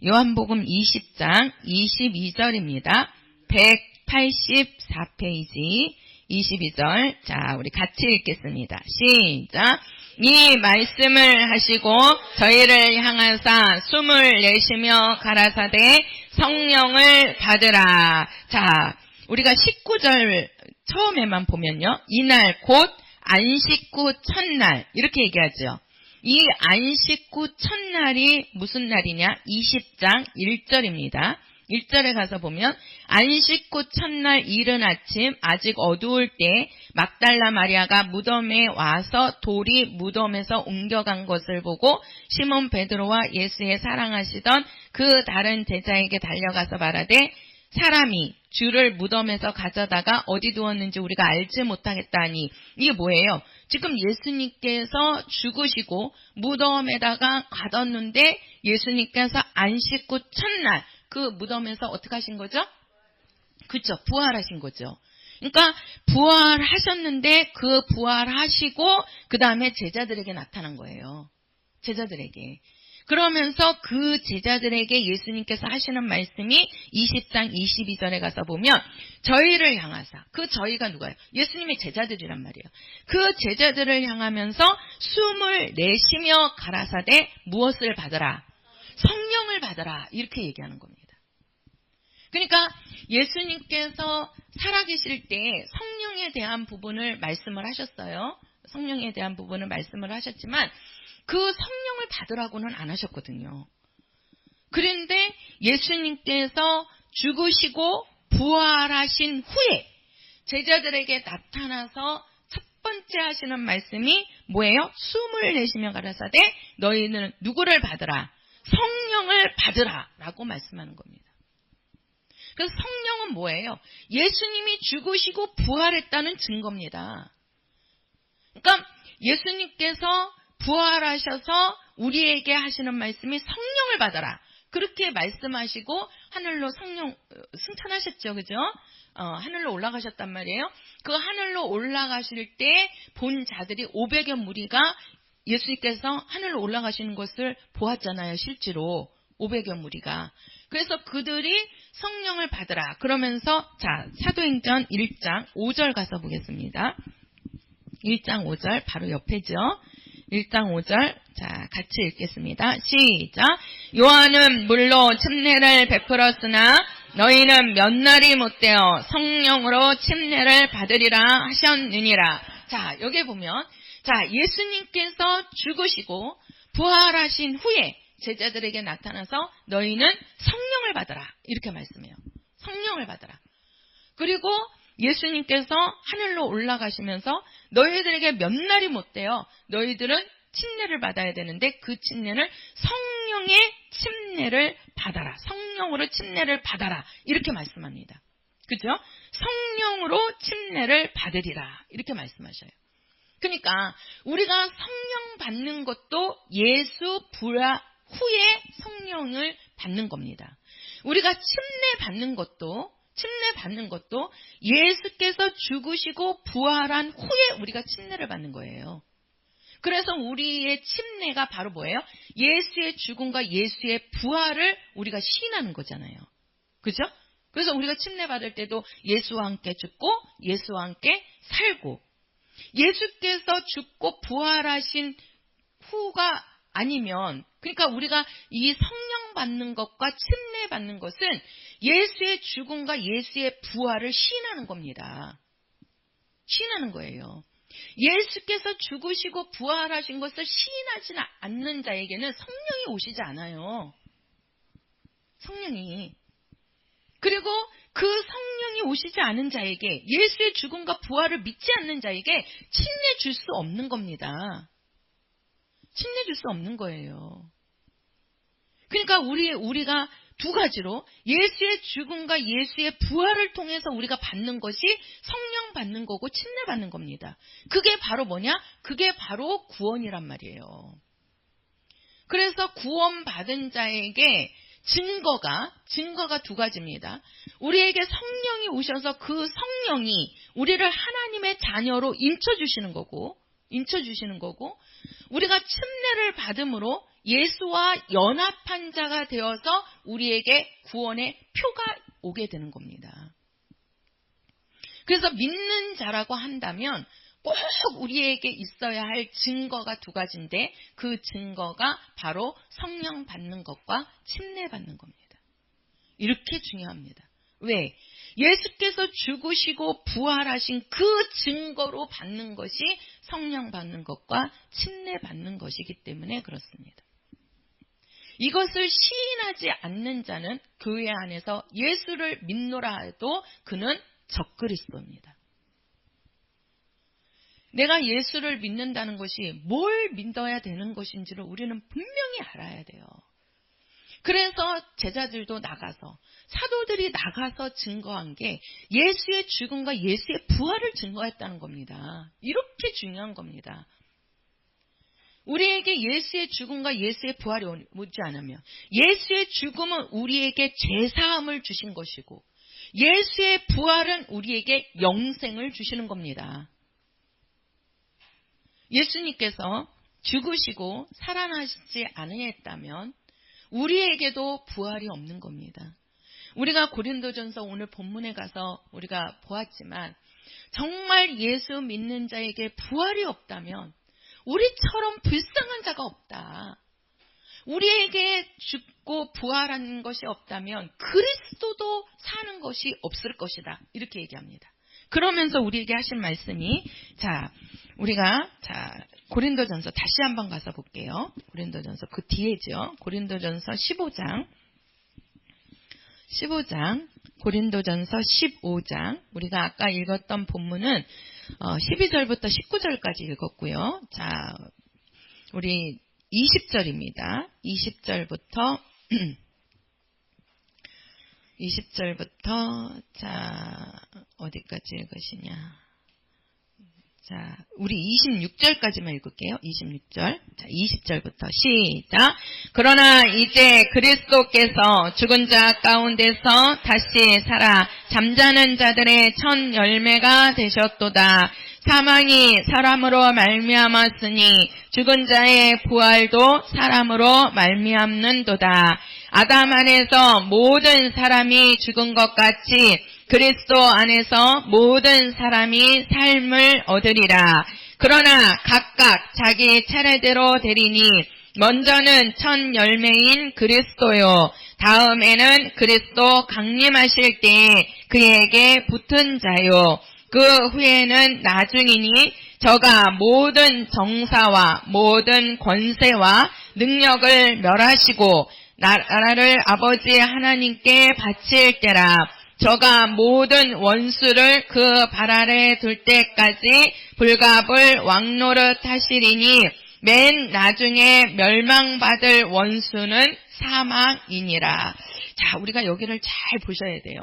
요한복음 20장 22절입니다. 184페이지 22절. 자, 우리 같이 읽겠습니다. 시작. 이 말씀을 하시고 저희를 향하사 숨을 내쉬며 가라사대 성령을 받으라. 자, 우리가 19절 처음에만 보면요. 이날 곧 안식 후 첫날 이렇게 얘기하죠. 이 안식 후 첫날이 무슨 날이냐? 20장 1절입니다. 1절에 가서 보면 안식 후 첫날 이른 아침 아직 어두울 때 막달라 마리아가 무덤에 와서 돌이 무덤에서 옮겨간 것을 보고 시몬 베드로와 예수의 사랑하시던 그 다른 제자에게 달려가서 말하되 사람이 주를 무덤에서 가져다가 어디 두었는지 우리가 알지 못하겠다니. 이게 뭐예요? 지금 예수님께서 죽으시고 무덤에다가 가뒀는데 예수님께서 안식 후 첫날 그 무덤에서 어떻게 하신 거죠? 그렇죠. 부활하신 거죠. 그러니까 부활하셨는데 그 부활하시고 그 다음에 제자들에게 나타난 거예요. 제자들에게. 그러면서 그 제자들에게 예수님께서 하시는 말씀이 20장 22절에 가서 보면 저희를 향하사, 그 저희가 누가요? 예수님의 제자들이란 말이에요. 그 제자들을 향하면서 숨을 내쉬며 가라사대 무엇을 받으라? 성령을 받으라. 이렇게 얘기하는 겁니다. 그러니까 예수님께서 살아계실 때 성령에 대한 부분을 말씀을 하셨어요. 성령에 대한 부분을 말씀을 하셨지만 그 성령을 받으라고는 안 하셨거든요. 그런데 예수님께서 죽으시고 부활하신 후에 제자들에게 나타나서 첫 번째 하시는 말씀이 뭐예요? 숨을 내쉬며 가라사대 너희는 누구를 받으라? 성령을 받으라 라고 말씀하는 겁니다. 그래서 성령은 뭐예요? 예수님이 죽으시고 부활했다는 증거입니다. 그러니까 예수님께서 부활하셔서 우리에게 하시는 말씀이 성령을 받아라. 그렇게 말씀하시고 하늘로 성령 승천하셨죠. 그죠? 하늘로 올라가셨단 말이에요. 그 하늘로 올라가실 때 본 자들이 500여 무리가 예수님께서 하늘로 올라가시는 것을 보았잖아요. 실제로 500여 무리가. 그래서 그들이 성령을 받으라. 그러면서 자 사도행전 1장 5절 가서 보겠습니다. 1장 5절 바로 옆에죠. 1장 5절 자 같이 읽겠습니다. 시작. 요한은 물로 침례를 베풀었으나 너희는 몇 날이 못되어 성령으로 침례를 받으리라 하셨느니라. 자 여기 보면 자 예수님께서 죽으시고 부활하신 후에 제자들에게 나타나서 너희는 성령을 받아라. 이렇게 말씀해요. 성령을 받아라. 그리고 예수님께서 하늘로 올라가시면서 너희들에게 몇 날이 못돼요. 너희들은 침례를 받아야 되는데 그 침례를 성령의 침례를 받아라. 성령으로 침례를 받아라. 이렇게 말씀합니다. 그죠? 성령으로 침례를 받으리라. 이렇게 말씀하셔요. 그러니까 우리가 성령 받는 것도 예수 부활 후에 성령을 받는 겁니다. 우리가 침례 받는 것도 예수께서 죽으시고 부활한 후에 우리가 침례를 받는 거예요. 그래서 우리의 침례가 바로 뭐예요? 예수의 죽음과 예수의 부활을 우리가 시인하는 거잖아요. 그죠? 그래서 우리가 침례 받을 때도 예수와 함께 죽고 예수와 함께 살고 예수께서 죽고 부활하신 후가 아니면 그러니까 우리가 이 성령 받는 것과 침례 받는 것은 예수의 죽음과 예수의 부활을 시인하는 겁니다. 시인하는 거예요. 예수께서 죽으시고 부활하신 것을 시인하지 않는 자에게는 성령이 오시지 않아요. 성령이. 그리고 그 성령이 오시지 않은 자에게 예수의 죽음과 부활을 믿지 않는 자에게 침례 줄 수 없는 겁니다. 침례 줄 수 없는 거예요. 그러니까 우리가 두 가지로 예수의 죽음과 예수의 부활을 통해서 우리가 받는 것이 성령 받는 거고 침례 받는 겁니다. 그게 바로 뭐냐? 그게 바로 구원이란 말이에요. 그래서 구원받은 자에게 증거가 두 가지입니다. 우리에게 성령이 오셔서 그 성령이 우리를 하나님의 자녀로 인쳐주시는 거고 우리가 침례를 받음으로 예수와 연합한 자가 되어서 우리에게 구원의 표가 오게 되는 겁니다. 그래서 믿는 자라고 한다면 꼭 우리에게 있어야 할 증거가 두 가지인데 그 증거가 바로 성령 받는 것과 침례 받는 겁니다. 이렇게 중요합니다. 왜? 예수께서 죽으시고 부활하신 그 증거로 받는 것이 성령 받는 것과 침례 받는 것이기 때문에 그렇습니다. 이것을 시인하지 않는 자는 교회 안에서 예수를 믿노라 해도 그는 적그리스도입니다. 내가 예수를 믿는다는 것이 뭘 믿어야 되는 것인지를 우리는 분명히 알아야 돼요. 그래서 제자들도 나가서 사도들이 나가서 증거한 게 예수의 죽음과 예수의 부활을 증거했다는 겁니다. 이렇게 중요한 겁니다. 우리에게 예수의 죽음과 예수의 부활이 오지 않으면 예수의 죽음은 우리에게 죄사함을 주신 것이고 예수의 부활은 우리에게 영생을 주시는 겁니다. 예수님께서 죽으시고 살아나시지 않으셨다면 우리에게도 부활이 없는 겁니다. 우리가 고린도전서 오늘 본문에 가서 우리가 보았지만 정말 예수 믿는 자에게 부활이 없다면 우리처럼 불쌍한 자가 없다. 우리에게 죽고 부활한 것이 없다면 그리스도도 사는 것이 없을 것이다. 이렇게 얘기합니다. 그러면서 우리에게 하신 말씀이 우리가 고린도전서 다시 한번 가서 볼게요. 고린도전서 그 뒤에죠. 고린도전서 15장 고린도전서 15장 우리가 아까 읽었던 본문은 12절부터 19절까지 읽었고요. 우리 20절입니다. 20절부터 어디까지 읽으시냐. 우리 26절까지만 읽을게요. 26절. 20절부터 시작. 그러나 이제 그리스도께서 죽은 자 가운데서 다시 살아 잠자는 자들의 첫 열매가 되셨도다. 사망이 사람으로 말미암았으니 죽은 자의 부활도 사람으로 말미암는도다. 아담 안에서 모든 사람이 죽은 것 같이 그리스도 안에서 모든 사람이 삶을 얻으리라. 그러나 각각 자기 차례대로 되리니 먼저는 첫 열매인 그리스도요. 다음에는 그리스도 강림하실 때에 그에게 붙은 자요. 그 후에는 나중이니 저가 모든 정사와 모든 권세와 능력을 멸하시고 나라를 아버지 하나님께 바칠 때라. 저가 모든 원수를 그 발 아래 둘 때까지 불갑을 왕노릇 하시리니 맨 나중에 멸망받을 원수는 사망이니라. 우리가 여기를 잘 보셔야 돼요.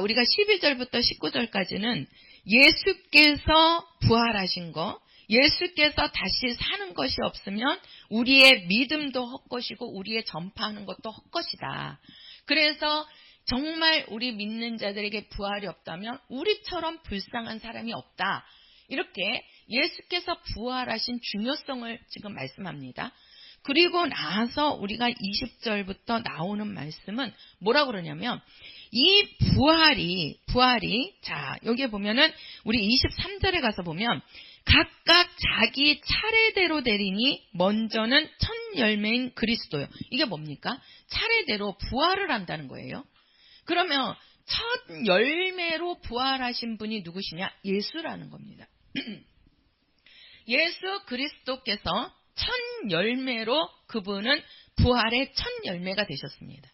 우리가 12절부터 19절까지는 예수께서 부활하신 거, 예수께서 다시 사는 것이 없으면 우리의 믿음도 헛것이고 우리의 전파하는 것도 헛것이다. 그래서 정말 우리 믿는 자들에게 부활이 없다면 우리처럼 불쌍한 사람이 없다. 이렇게 예수께서 부활하신 중요성을 지금 말씀합니다. 그리고 나서 우리가 20절부터 나오는 말씀은 뭐라고 그러냐면 이 부활이 여기에 보면은 우리 23절에 가서 보면 각각 자기 차례대로 되리니 먼저는 첫 열매인 그리스도요. 이게 뭡니까? 차례대로 부활을 한다는 거예요. 그러면 첫 열매로 부활하신 분이 누구시냐? 예수라는 겁니다. 예수 그리스도께서 첫 열매로 그분은 부활의 첫 열매가 되셨습니다.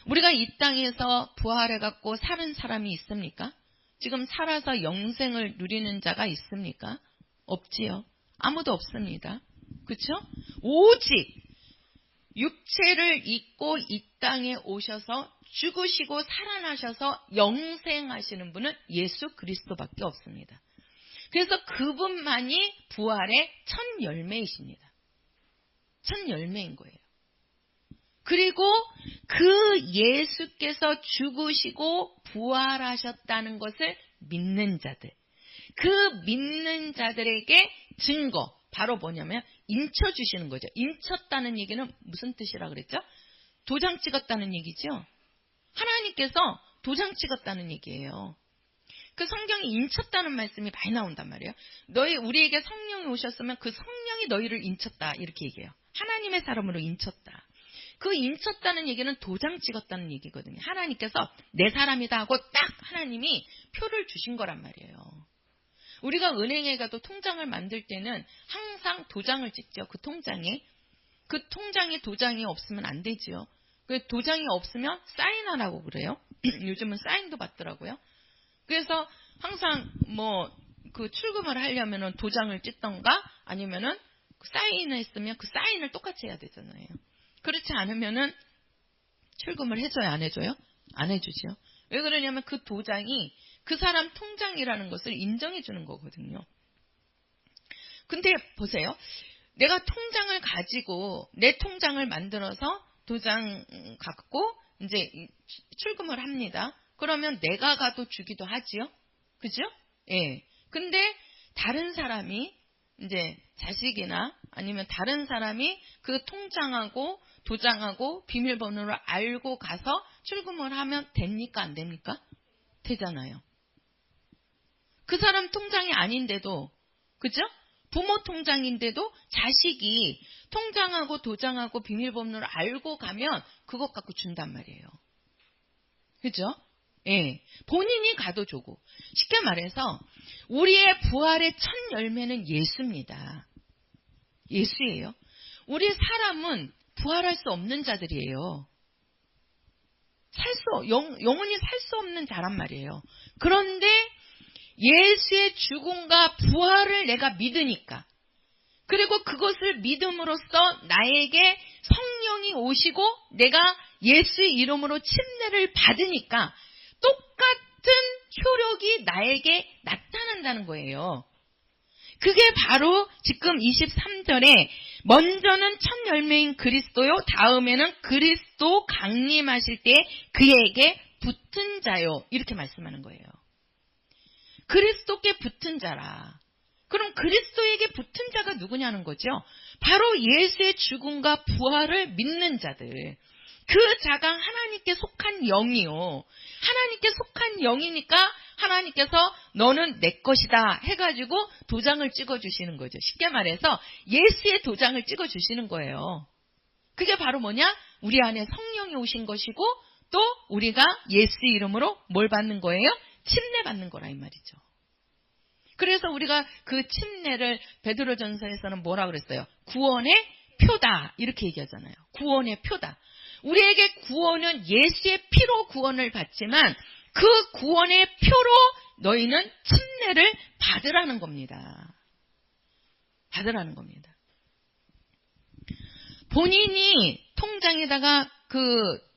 우리가 이 땅에서 부활해갖고 사는 사람이 있습니까? 지금 살아서 영생을 누리는 자가 있습니까? 없지요. 아무도 없습니다. 그렇죠? 오직 육체를 입고 이 땅에 오셔서 죽으시고 살아나셔서 영생하시는 분은 예수 그리스도밖에 없습니다. 그래서 그분만이 부활의 첫 열매이십니다. 첫 열매인 거예요. 그리고 그 예수께서 죽으시고 부활하셨다는 것을 믿는 자들, 그 믿는 자들에게 증거, 바로 뭐냐면 인쳐주시는 거죠. 인쳤다는 얘기는 무슨 뜻이라 그랬죠? 도장 찍었다는 얘기죠. 하나님께서 도장 찍었다는 얘기예요. 그 성경이 인쳤다는 말씀이 많이 나온단 말이에요. 우리에게 성령이 오셨으면 그 성령이 너희를 인쳤다 이렇게 얘기해요. 하나님의 사람으로 인쳤다. 그 인쳤다는 얘기는 도장 찍었다는 얘기거든요. 하나님께서 내 사람이다 하고 딱 하나님이 표를 주신 거란 말이에요. 우리가 은행에 가도 통장을 만들 때는 항상 도장을 찍죠. 그 통장에. 그 통장에 도장이 없으면 안 되지요. 그 도장이 없으면 사인하라고 그래요. 요즘은 사인도 받더라고요. 그래서 항상 그 출금을 하려면은 도장을 찍던가 아니면은 사인을 했으면 그 사인을 똑같이 해야 되잖아요. 그렇지 않으면은 출금을 해줘요, 안 해줘요? 안 해주죠. 왜 그러냐면 그 도장이 그 사람 통장이라는 것을 인정해 주는 거거든요. 근데 보세요. 내가 통장을 가지고 내 통장을 만들어서 도장 갖고 이제 출금을 합니다. 그러면 내가 가도 주기도 하지요. 그죠? 예. 근데 다른 사람이 이제 자식이나 아니면 다른 사람이 그 통장하고 도장하고 비밀번호를 알고 가서 출금을 하면 됩니까? 안 됩니까? 되잖아요. 그 사람 통장이 아닌데도, 그죠? 부모 통장인데도 자식이 통장하고 도장하고 비밀번호를 알고 가면 그것 갖고 준단 말이에요. 그죠? 예. 본인이 가도 주고. 쉽게 말해서 우리의 부활의 첫 열매는 예수입니다. 예수예요. 우리 사람은 부활할 수 없는 자들이에요. 영원히 살 수 없는 자란 말이에요. 그런데 예수의 죽음과 부활을 내가 믿으니까, 그리고 그것을 믿음으로써 나에게 성령이 오시고 내가 예수의 이름으로 침례를 받으니까 똑같은 효력이 나에게 나타난다는 거예요. 그게 바로 지금 23절에 먼저는 첫 열매인 그리스도요, 다음에는 그리스도 강림하실 때 그에게 붙은 자요, 이렇게 말씀하는 거예요. 그리스도께 붙은 자라. 그럼 그리스도에게 붙은 자가 누구냐는 거죠. 바로 예수의 죽음과 부활을 믿는 자들. 그 자가 하나님께 속한 영이요. 하나님께 속한 영이니까 하나님께서 너는 내 것이다 해가지고 도장을 찍어주시는 거죠. 쉽게 말해서 예수의 도장을 찍어주시는 거예요. 그게 바로 뭐냐? 우리 안에 성령이 오신 것이고 또 우리가 예수 이름으로 뭘 받는 거예요? 침례 받는 거라 이 말이죠. 그래서 우리가 그 침례를 베드로전서에서는 뭐라 그랬어요? 구원의 표다 이렇게 얘기하잖아요. 구원의 표다. 우리에게 구원은 예수의 피로 구원을 받지만 그 구원의 표로 너희는 침례를 받으라는 겁니다. 받으라는 겁니다. 본인이 통장에다가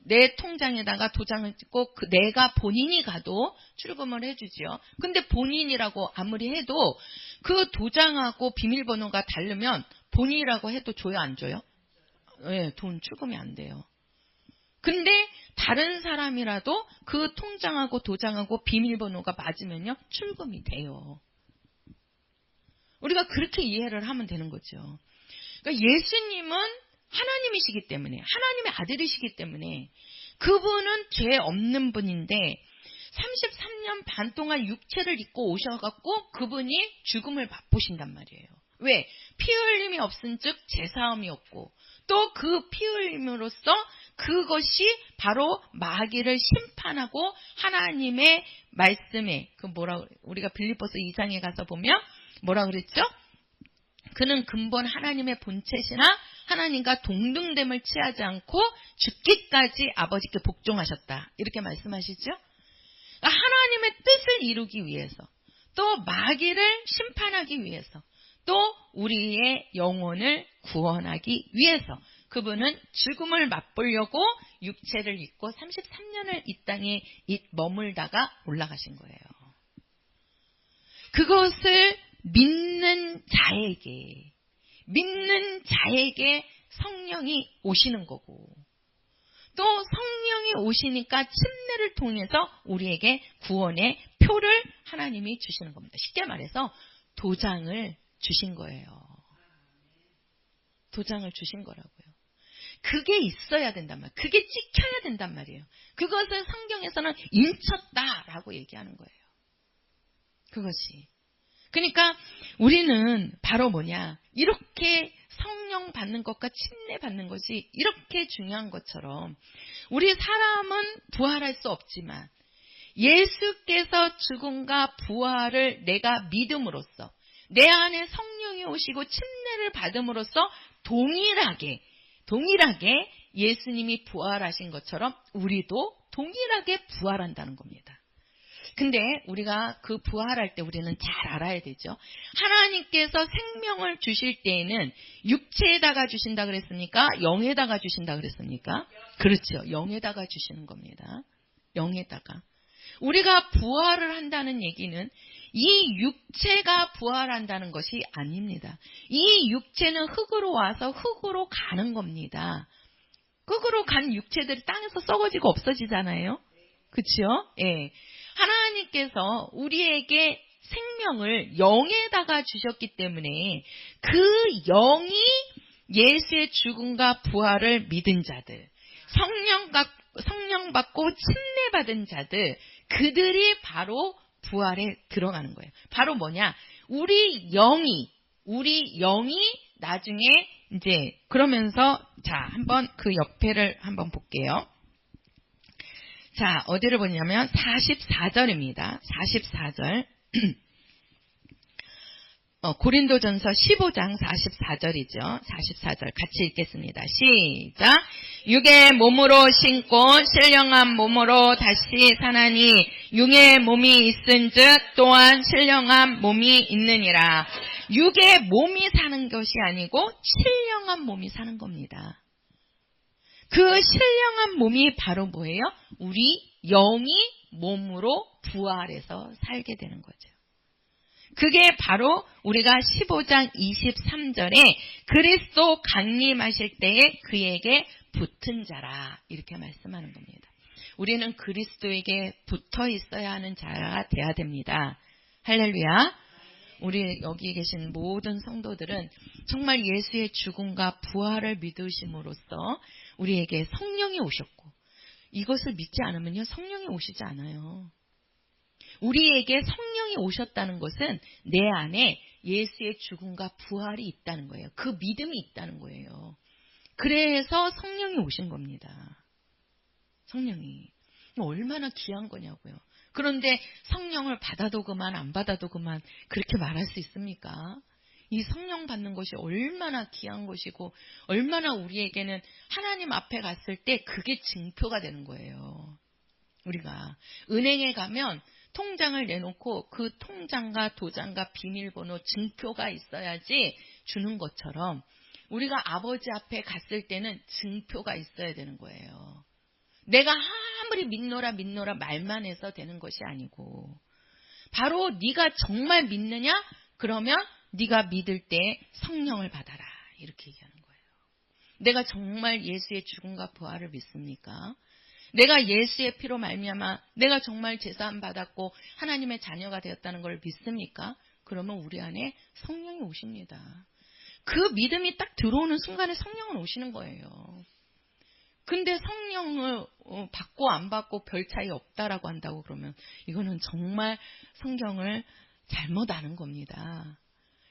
내 통장에다가 도장을 찍고 내가 본인이 가도 출금을 해주지요. 근데 본인이라고 아무리 해도 그 도장하고 비밀번호가 다르면 본인이라고 해도 줘요, 안 줘요? 네, 돈 출금이 안 돼요. 근데 다른 사람이라도 그 통장하고 도장하고 비밀번호가 맞으면요, 출금이 돼요. 우리가 그렇게 이해를 하면 되는 거죠. 그러니까 예수님은 하나님이시기 때문에, 하나님의 아들이시기 때문에 그분은 죄 없는 분인데 33년 반 동안 육체를 입고 오셔갖고 그분이 죽음을 맛보신단 말이에요. 왜? 피 흘림이 없은 즉 제사함이 없고 또 그 피 흘림으로써 그것이 바로 마귀를 심판하고 하나님의 말씀에 우리가 빌립보서 2장에 가서 보면 뭐라 그랬죠? 그는 근본 하나님의 본체시나 하나님과 동등됨을 취하지 않고 죽기까지 아버지께 복종하셨다. 이렇게 말씀하시죠? 하나님의 뜻을 이루기 위해서 또 마귀를 심판하기 위해서 또 우리의 영혼을 구원하기 위해서 그분은 죽음을 맛보려고 육체를 입고 33년을 이 땅에 머물다가 올라가신 거예요. 그것을 믿는 자에게 성령이 오시는 거고, 또 성령이 오시니까 침례를 통해서 우리에게 구원의 표를 하나님이 주시는 겁니다. 쉽게 말해서 도장을 주신 거예요. 도장을 주신 거라고요. 그게 있어야 된단 말이에요. 그게 찍혀야 된단 말이에요. 그것을 성경에서는 인쳤다라고 얘기하는 거예요. 그것이. 그러니까 우리는 바로 뭐냐, 이렇게 성령 받는 것과 침례 받는 것이 이렇게 중요한 것처럼, 우리 사람은 부활할 수 없지만 예수께서 죽음과 부활을 내가 믿음으로써, 내 안에 성령이 오시고 침례를 받음으로써 동일하게 예수님이 부활하신 것처럼 우리도 동일하게 부활한다는 겁니다. 근데 우리가 그 부활할 때 우리는 잘 알아야 되죠. 하나님께서 생명을 주실 때에는 육체에다가 주신다 그랬습니까? 영에다가 주신다 그랬습니까? 그렇죠. 영에다가 주시는 겁니다. 영에다가. 우리가 부활을 한다는 얘기는 이 육체가 부활한다는 것이 아닙니다. 이 육체는 흙으로 와서 흙으로 가는 겁니다. 흙으로 간 육체들이 땅에서 썩어지고 없어지잖아요. 그렇죠? 예. 하나님께서 우리에게 생명을 영에다가 주셨기 때문에 그 영이 예수의 죽음과 부활을 믿은 자들, 성령 받고 침례 받은 자들, 그들이 바로 부활에 들어가는 거예요. 바로 뭐냐? 우리 영이 나중에 이제 그러면서, 자, 한번 그 옆에를 한번 볼게요. 자, 어디를 보냐면 44절입니다. 44절. 고린도전서 15장 44절이죠. 44절 같이 읽겠습니다. 시작. 육의 몸으로 신고 신령한 몸으로 다시 사나니 육의 몸이 있은즉 또한 신령한 몸이 있느니라. 육의 몸이 사는 것이 아니고 신령한 몸이 사는 겁니다. 그 신령한 몸이 바로 뭐예요? 우리 영이 몸으로 부활해서 살게 되는 거죠. 그게 바로 우리가 15장 23절에 그리스도 강림하실 때에 그에게 붙은 자라, 이렇게 말씀하는 겁니다. 우리는 그리스도에게 붙어 있어야 하는 자가 돼야 됩니다. 할렐루야. 우리 여기 계신 모든 성도들은 정말 예수의 죽음과 부활을 믿으심으로써 우리에게 성령이 오셨고, 이것을 믿지 않으면요, 성령이 오시지 않아요. 우리에게 성령이 오셨다는 것은 내 안에 예수의 죽음과 부활이 있다는 거예요. 그 믿음이 있다는 거예요. 그래서 성령이 오신 겁니다. 성령이. 얼마나 귀한 거냐고요. 그런데 성령을 받아도 그만 안 받아도 그만 그렇게 말할 수 있습니까? 이 성령 받는 것이 얼마나 귀한 것이고 얼마나 우리에게는 하나님 앞에 갔을 때 그게 증표가 되는 거예요. 우리가 은행에 가면 통장을 내놓고 그 통장과 도장과 비밀번호 증표가 있어야지 주는 것처럼 우리가 아버지 앞에 갔을 때는 증표가 있어야 되는 거예요. 내가 아무리 믿노라 말만 해서 되는 것이 아니고, 바로 네가 정말 믿느냐? 그러면 네가 믿을 때 성령을 받아라, 이렇게 얘기하는 거예요. 내가 정말 예수의 죽음과 부활을 믿습니까? 내가 예수의 피로 말미암아 내가 정말 제사함 받았고 하나님의 자녀가 되었다는 걸 믿습니까? 그러면 우리 안에 성령이 오십니다. 그 믿음이 딱 들어오는 순간에 성령은 오시는 거예요. 근데 성령을 받고 안 받고 별 차이 없다라고 한다고 그러면 이거는 정말 성경을 잘못 아는 겁니다.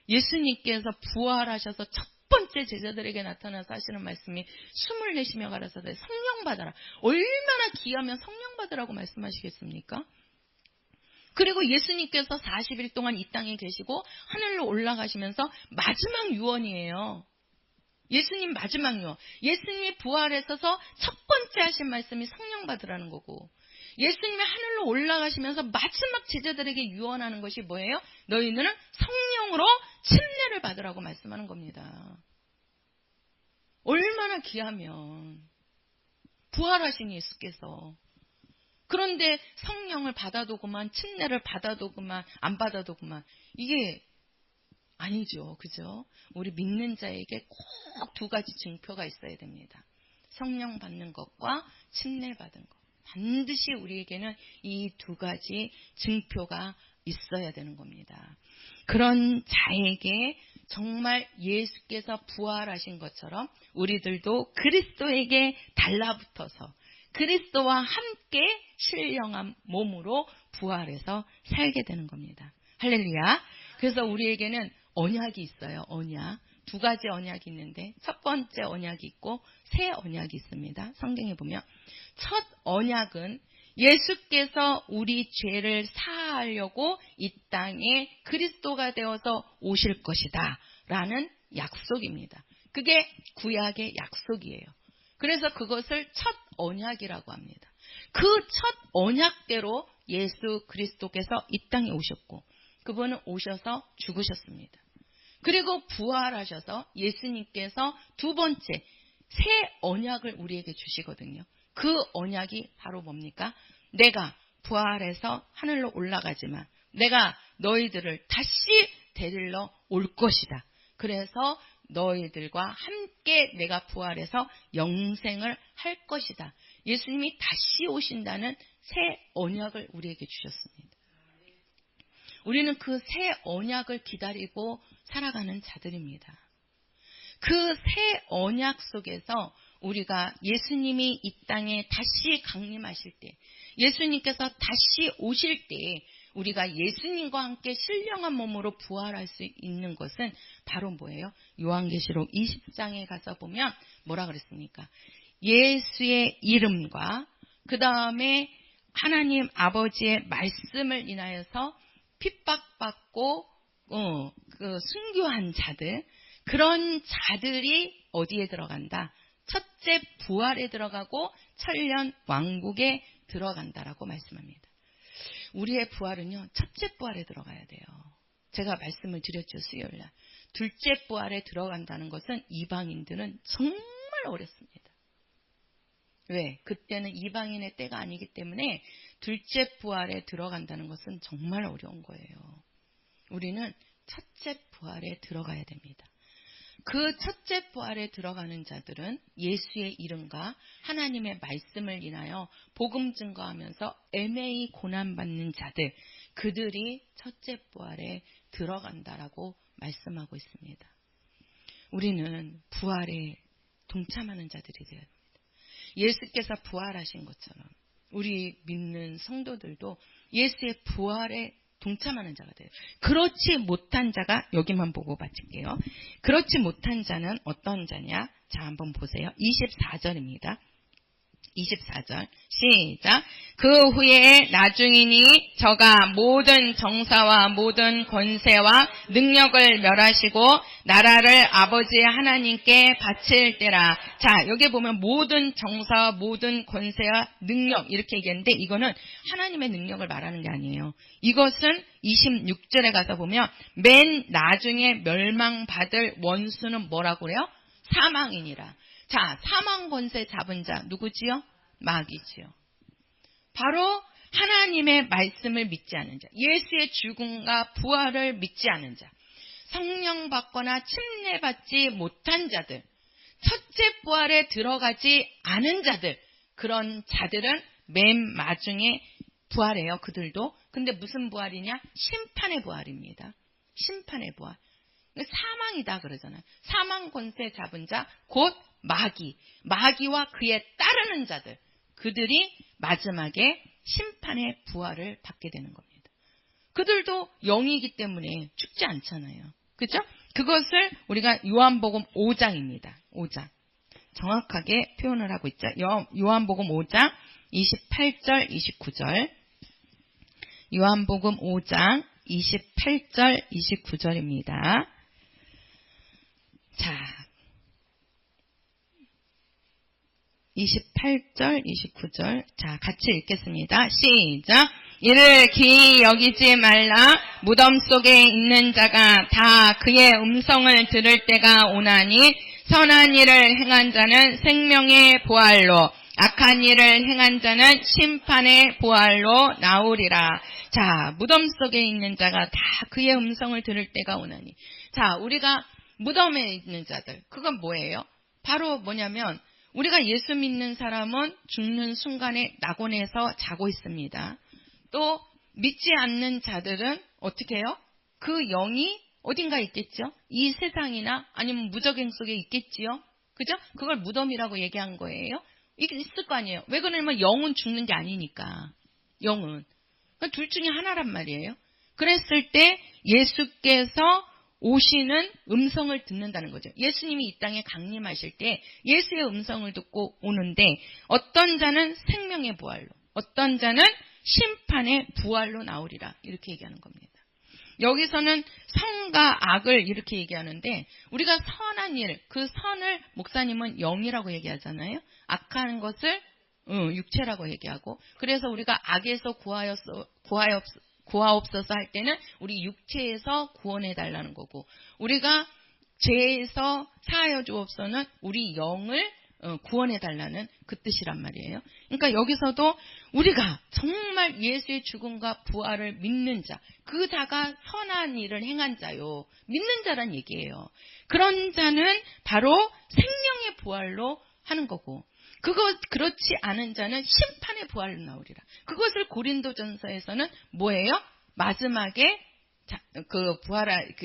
예수님께서 부활하셔서 첫 번째 제자들에게 나타나서 하시는 말씀이 숨을 내쉬며 가라사대 성령 받아라. 얼마나 귀하면 성령 받으라고 말씀하시겠습니까? 그리고 예수님께서 40일 동안 이 땅에 계시고 하늘로 올라가시면서 마지막 유언이에요. 예수님 마지막 유언. 예수님이 부활해서서 첫 번째 하신 말씀이 성령 받으라는 거고, 예수님이 하늘로 올라가시면서 마지막 제자들에게 유언하는 것이 뭐예요? 너희들은 성령으로 침례를 받으라고 말씀하는 겁니다. 얼마나 귀하면 부활하신 예수께서. 그런데 성령을 받아도 그만, 침례를 받아도 그만, 안 받아도 그만, 이게 아니죠. 그죠? 우리 믿는 자에게 꼭 두 가지 증표가 있어야 됩니다. 성령 받는 것과 침례 받은 것. 반드시 우리에게는 이 두 가지 증표가 있어야 되는 겁니다. 그런 자에게 정말 예수께서 부활하신 것처럼 우리들도 그리스도에게 달라붙어서 그리스도와 함께 신령한 몸으로 부활해서 살게 되는 겁니다. 할렐루야. 그래서 우리에게는 언약이 있어요. 언약. 두 가지 언약이 있는데 첫 번째 언약이 있고 새 언약이 있습니다. 성경에 보면 첫 언약은 예수께서 우리 죄를 사하려고 이 땅에 그리스도가 되어서 오실 것이다 라는 약속입니다. 그게 구약의 약속이에요. 그래서 그것을 첫 언약이라고 합니다. 그 첫 언약대로 예수 그리스도께서 이 땅에 오셨고 그분은 오셔서 죽으셨습니다. 그리고 부활하셔서 예수님께서 두 번째 새 언약을 우리에게 주시거든요. 그 언약이 바로 뭡니까? 내가 부활해서 하늘로 올라가지만 내가 너희들을 다시 데리러 올 것이다. 그래서 너희들과 함께 내가 부활해서 영생을 할 것이다. 예수님이 다시 오신다는 새 언약을 우리에게 주셨습니다. 우리는 그 새 언약을 기다리고 살아가는 자들입니다. 그 새 언약 속에서 우리가 예수님이 이 땅에 다시 강림하실 때, 예수님께서 다시 오실 때 우리가 예수님과 함께 신령한 몸으로 부활할 수 있는 것은 바로 뭐예요? 요한계시록 20장에 가서 보면 뭐라 그랬습니까? 예수의 이름과 그 다음에 하나님 아버지의 말씀을 인하여서 핍박받고 그 순교한 자들, 그런 자들이 어디에 들어간다? 첫째 부활에 들어가고 천년 왕국에 들어간다라고 말씀합니다. 우리의 부활은요, 첫째 부활에 들어가야 돼요. 제가 말씀을 드렸죠, 수요일날. 둘째 부활에 들어간다는 것은 이방인들은 정말 어렵습니다. 왜? 그때는 이방인의 때가 아니기 때문에 둘째 부활에 들어간다는 것은 정말 어려운 거예요. 우리는 첫째 부활에 들어가야 됩니다. 그 첫째 부활에 들어가는 자들은 예수의 이름과 하나님의 말씀을 인하여 복음 증거하면서 애매히 고난받는 자들, 그들이 첫째 부활에 들어간다라고 말씀하고 있습니다. 우리는 부활에 동참하는 자들이 되어야 됩니다. 예수께서 부활하신 것처럼 우리 믿는 성도들도 예수의 부활에 동참하는 자가 돼요. 그렇지 못한 자가, 여기만 보고 마칠게요. 그렇지 못한 자는 어떤 자냐? 자, 한번 보세요. 24절입니다. 24절 시작. 그 후에 나중이니 저가 모든 정사와 모든 권세와 능력을 멸하시고 나라를 아버지 하나님께 바칠 때라. 자, 여기 보면 모든 정사와 모든 권세와 능력 이렇게 얘기했는데 이거는 하나님의 능력을 말하는 게 아니에요. 이것은 26절에 가서 보면 맨 나중에 멸망받을 원수는 뭐라고 그래요? 사망이니라. 자, 사망 권세 잡은 자 누구지요? 마귀지요. 바로 하나님의 말씀을 믿지 않은 자, 예수의 죽음과 부활을 믿지 않은 자, 성령 받거나 침례 받지 못한 자들, 첫째 부활에 들어가지 않은 자들, 그런 자들은 맨 마중에 부활해요. 그들도. 근데 무슨 부활이냐? 심판의 부활입니다. 심판의 부활. 사망이다 그러잖아요. 사망 권세 잡은 자, 곧 마귀, 마귀와 그에 따르는 자들, 그들이 마지막에 심판의 부활을 받게 되는 겁니다. 그들도 영이기 때문에 죽지 않잖아요. 그죠? 그것을 우리가 요한복음 5장입니다. 5장. 정확하게 표현을 하고 있죠. 요한복음 5장 28절, 29절. 요한복음 5장 28절, 29절입니다. 자, 28절, 29절. 자, 같이 읽겠습니다. 시작. 이를 기이 여기지 말라. 무덤 속에 있는 자가 다 그의 음성을 들을 때가 오나니 선한 일을 행한 자는 생명의 부활로, 악한 일을 행한 자는 심판의 부활로 나오리라. 자, 무덤 속에 있는 자가 다 그의 음성을 들을 때가 오나니. 자, 우리가 무덤에 있는 자들, 그건 뭐예요? 바로 뭐냐면 우리가 예수 믿는 사람은 죽는 순간에 낙원에서 자고 있습니다. 또 믿지 않는 자들은 어떻게 해요? 그 영이 어딘가 있겠죠? 이 세상이나 아니면 무적행 속에 있겠지요? 그죠? 그걸 무덤이라고 얘기한 거예요. 이게 있을 거 아니에요. 왜 그러냐면 영은 죽는 게 아니니까. 영은. 둘 중에 하나란 말이에요. 그랬을 때 예수께서 오시는 음성을 듣는다는 거죠. 예수님이 이 땅에 강림하실 때 예수의 음성을 듣고 오는데 어떤 자는 생명의 부활로, 어떤 자는 심판의 부활로 나오리라. 이렇게 얘기하는 겁니다. 여기서는 선과 악을 이렇게 얘기하는데 우리가 선한 일, 그 선을 목사님은 영이라고 얘기하잖아요. 악한 것을 육체라고 얘기하고, 그래서 우리가 악에서 구하옵소서 할 때는 우리 육체에서 구원해달라는 거고, 우리가 죄에서 사하여 주옵소서는 우리 영을 구원해달라는 그 뜻이란 말이에요. 그러니까 여기서도 우리가 정말 예수의 죽음과 부활을 믿는 자, 그 자가 선한 일을 행한 자요. 믿는 자란 얘기예요. 그런 자는 바로 생명의 부활로 하는 거고, 그렇지 않은 자는 심판의 부활로 나오리라. 그것을 고린도전서에서는 뭐예요? 마지막에 그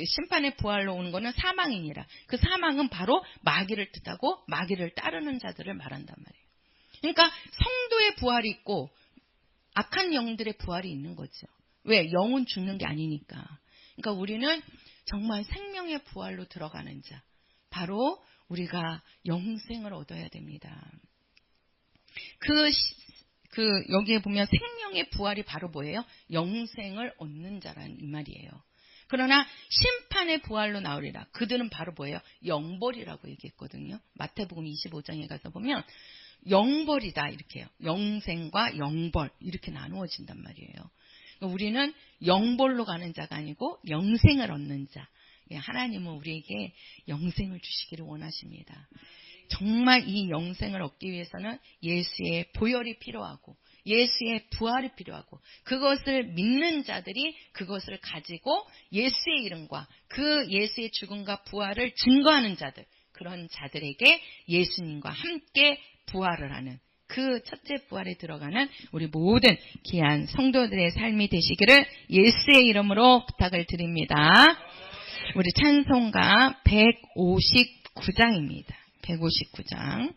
심판의 부활로 오는 거는 사망이니라. 그 사망은 바로 마귀를 뜻하고 마귀를 따르는 자들을 말한단 말이에요. 그러니까 성도의 부활이 있고 악한 영들의 부활이 있는 거죠. 왜? 영은 죽는 게 아니니까. 그러니까 우리는 정말 생명의 부활로 들어가는 자, 바로 우리가 영생을 얻어야 됩니다. 여기에 보면 생명의 부활이 바로 뭐예요? 영생을 얻는 자라는 이 말이에요. 그러나 심판의 부활로 나오리라. 그들은 바로 뭐예요? 영벌이라고 얘기했거든요. 마태복음 25장에 가서 보면 영벌이다 이렇게 해요. 영생과 영벌 이렇게 나누어진단 말이에요. 우리는 영벌로 가는 자가 아니고 영생을 얻는 자. 하나님은 우리에게 영생을 주시기를 원하십니다. 정말 이 영생을 얻기 위해서는 예수의 보혈이 필요하고 예수의 부활이 필요하고, 그것을 믿는 자들이 그것을 가지고 예수의 이름과 그 예수의 죽음과 부활을 증거하는 자들, 그런 자들에게 예수님과 함께 부활을 하는, 그 첫째 부활에 들어가는 우리 모든 귀한 성도들의 삶이 되시기를 예수의 이름으로 부탁을 드립니다. 우리 찬송가 159장입니다. 159장.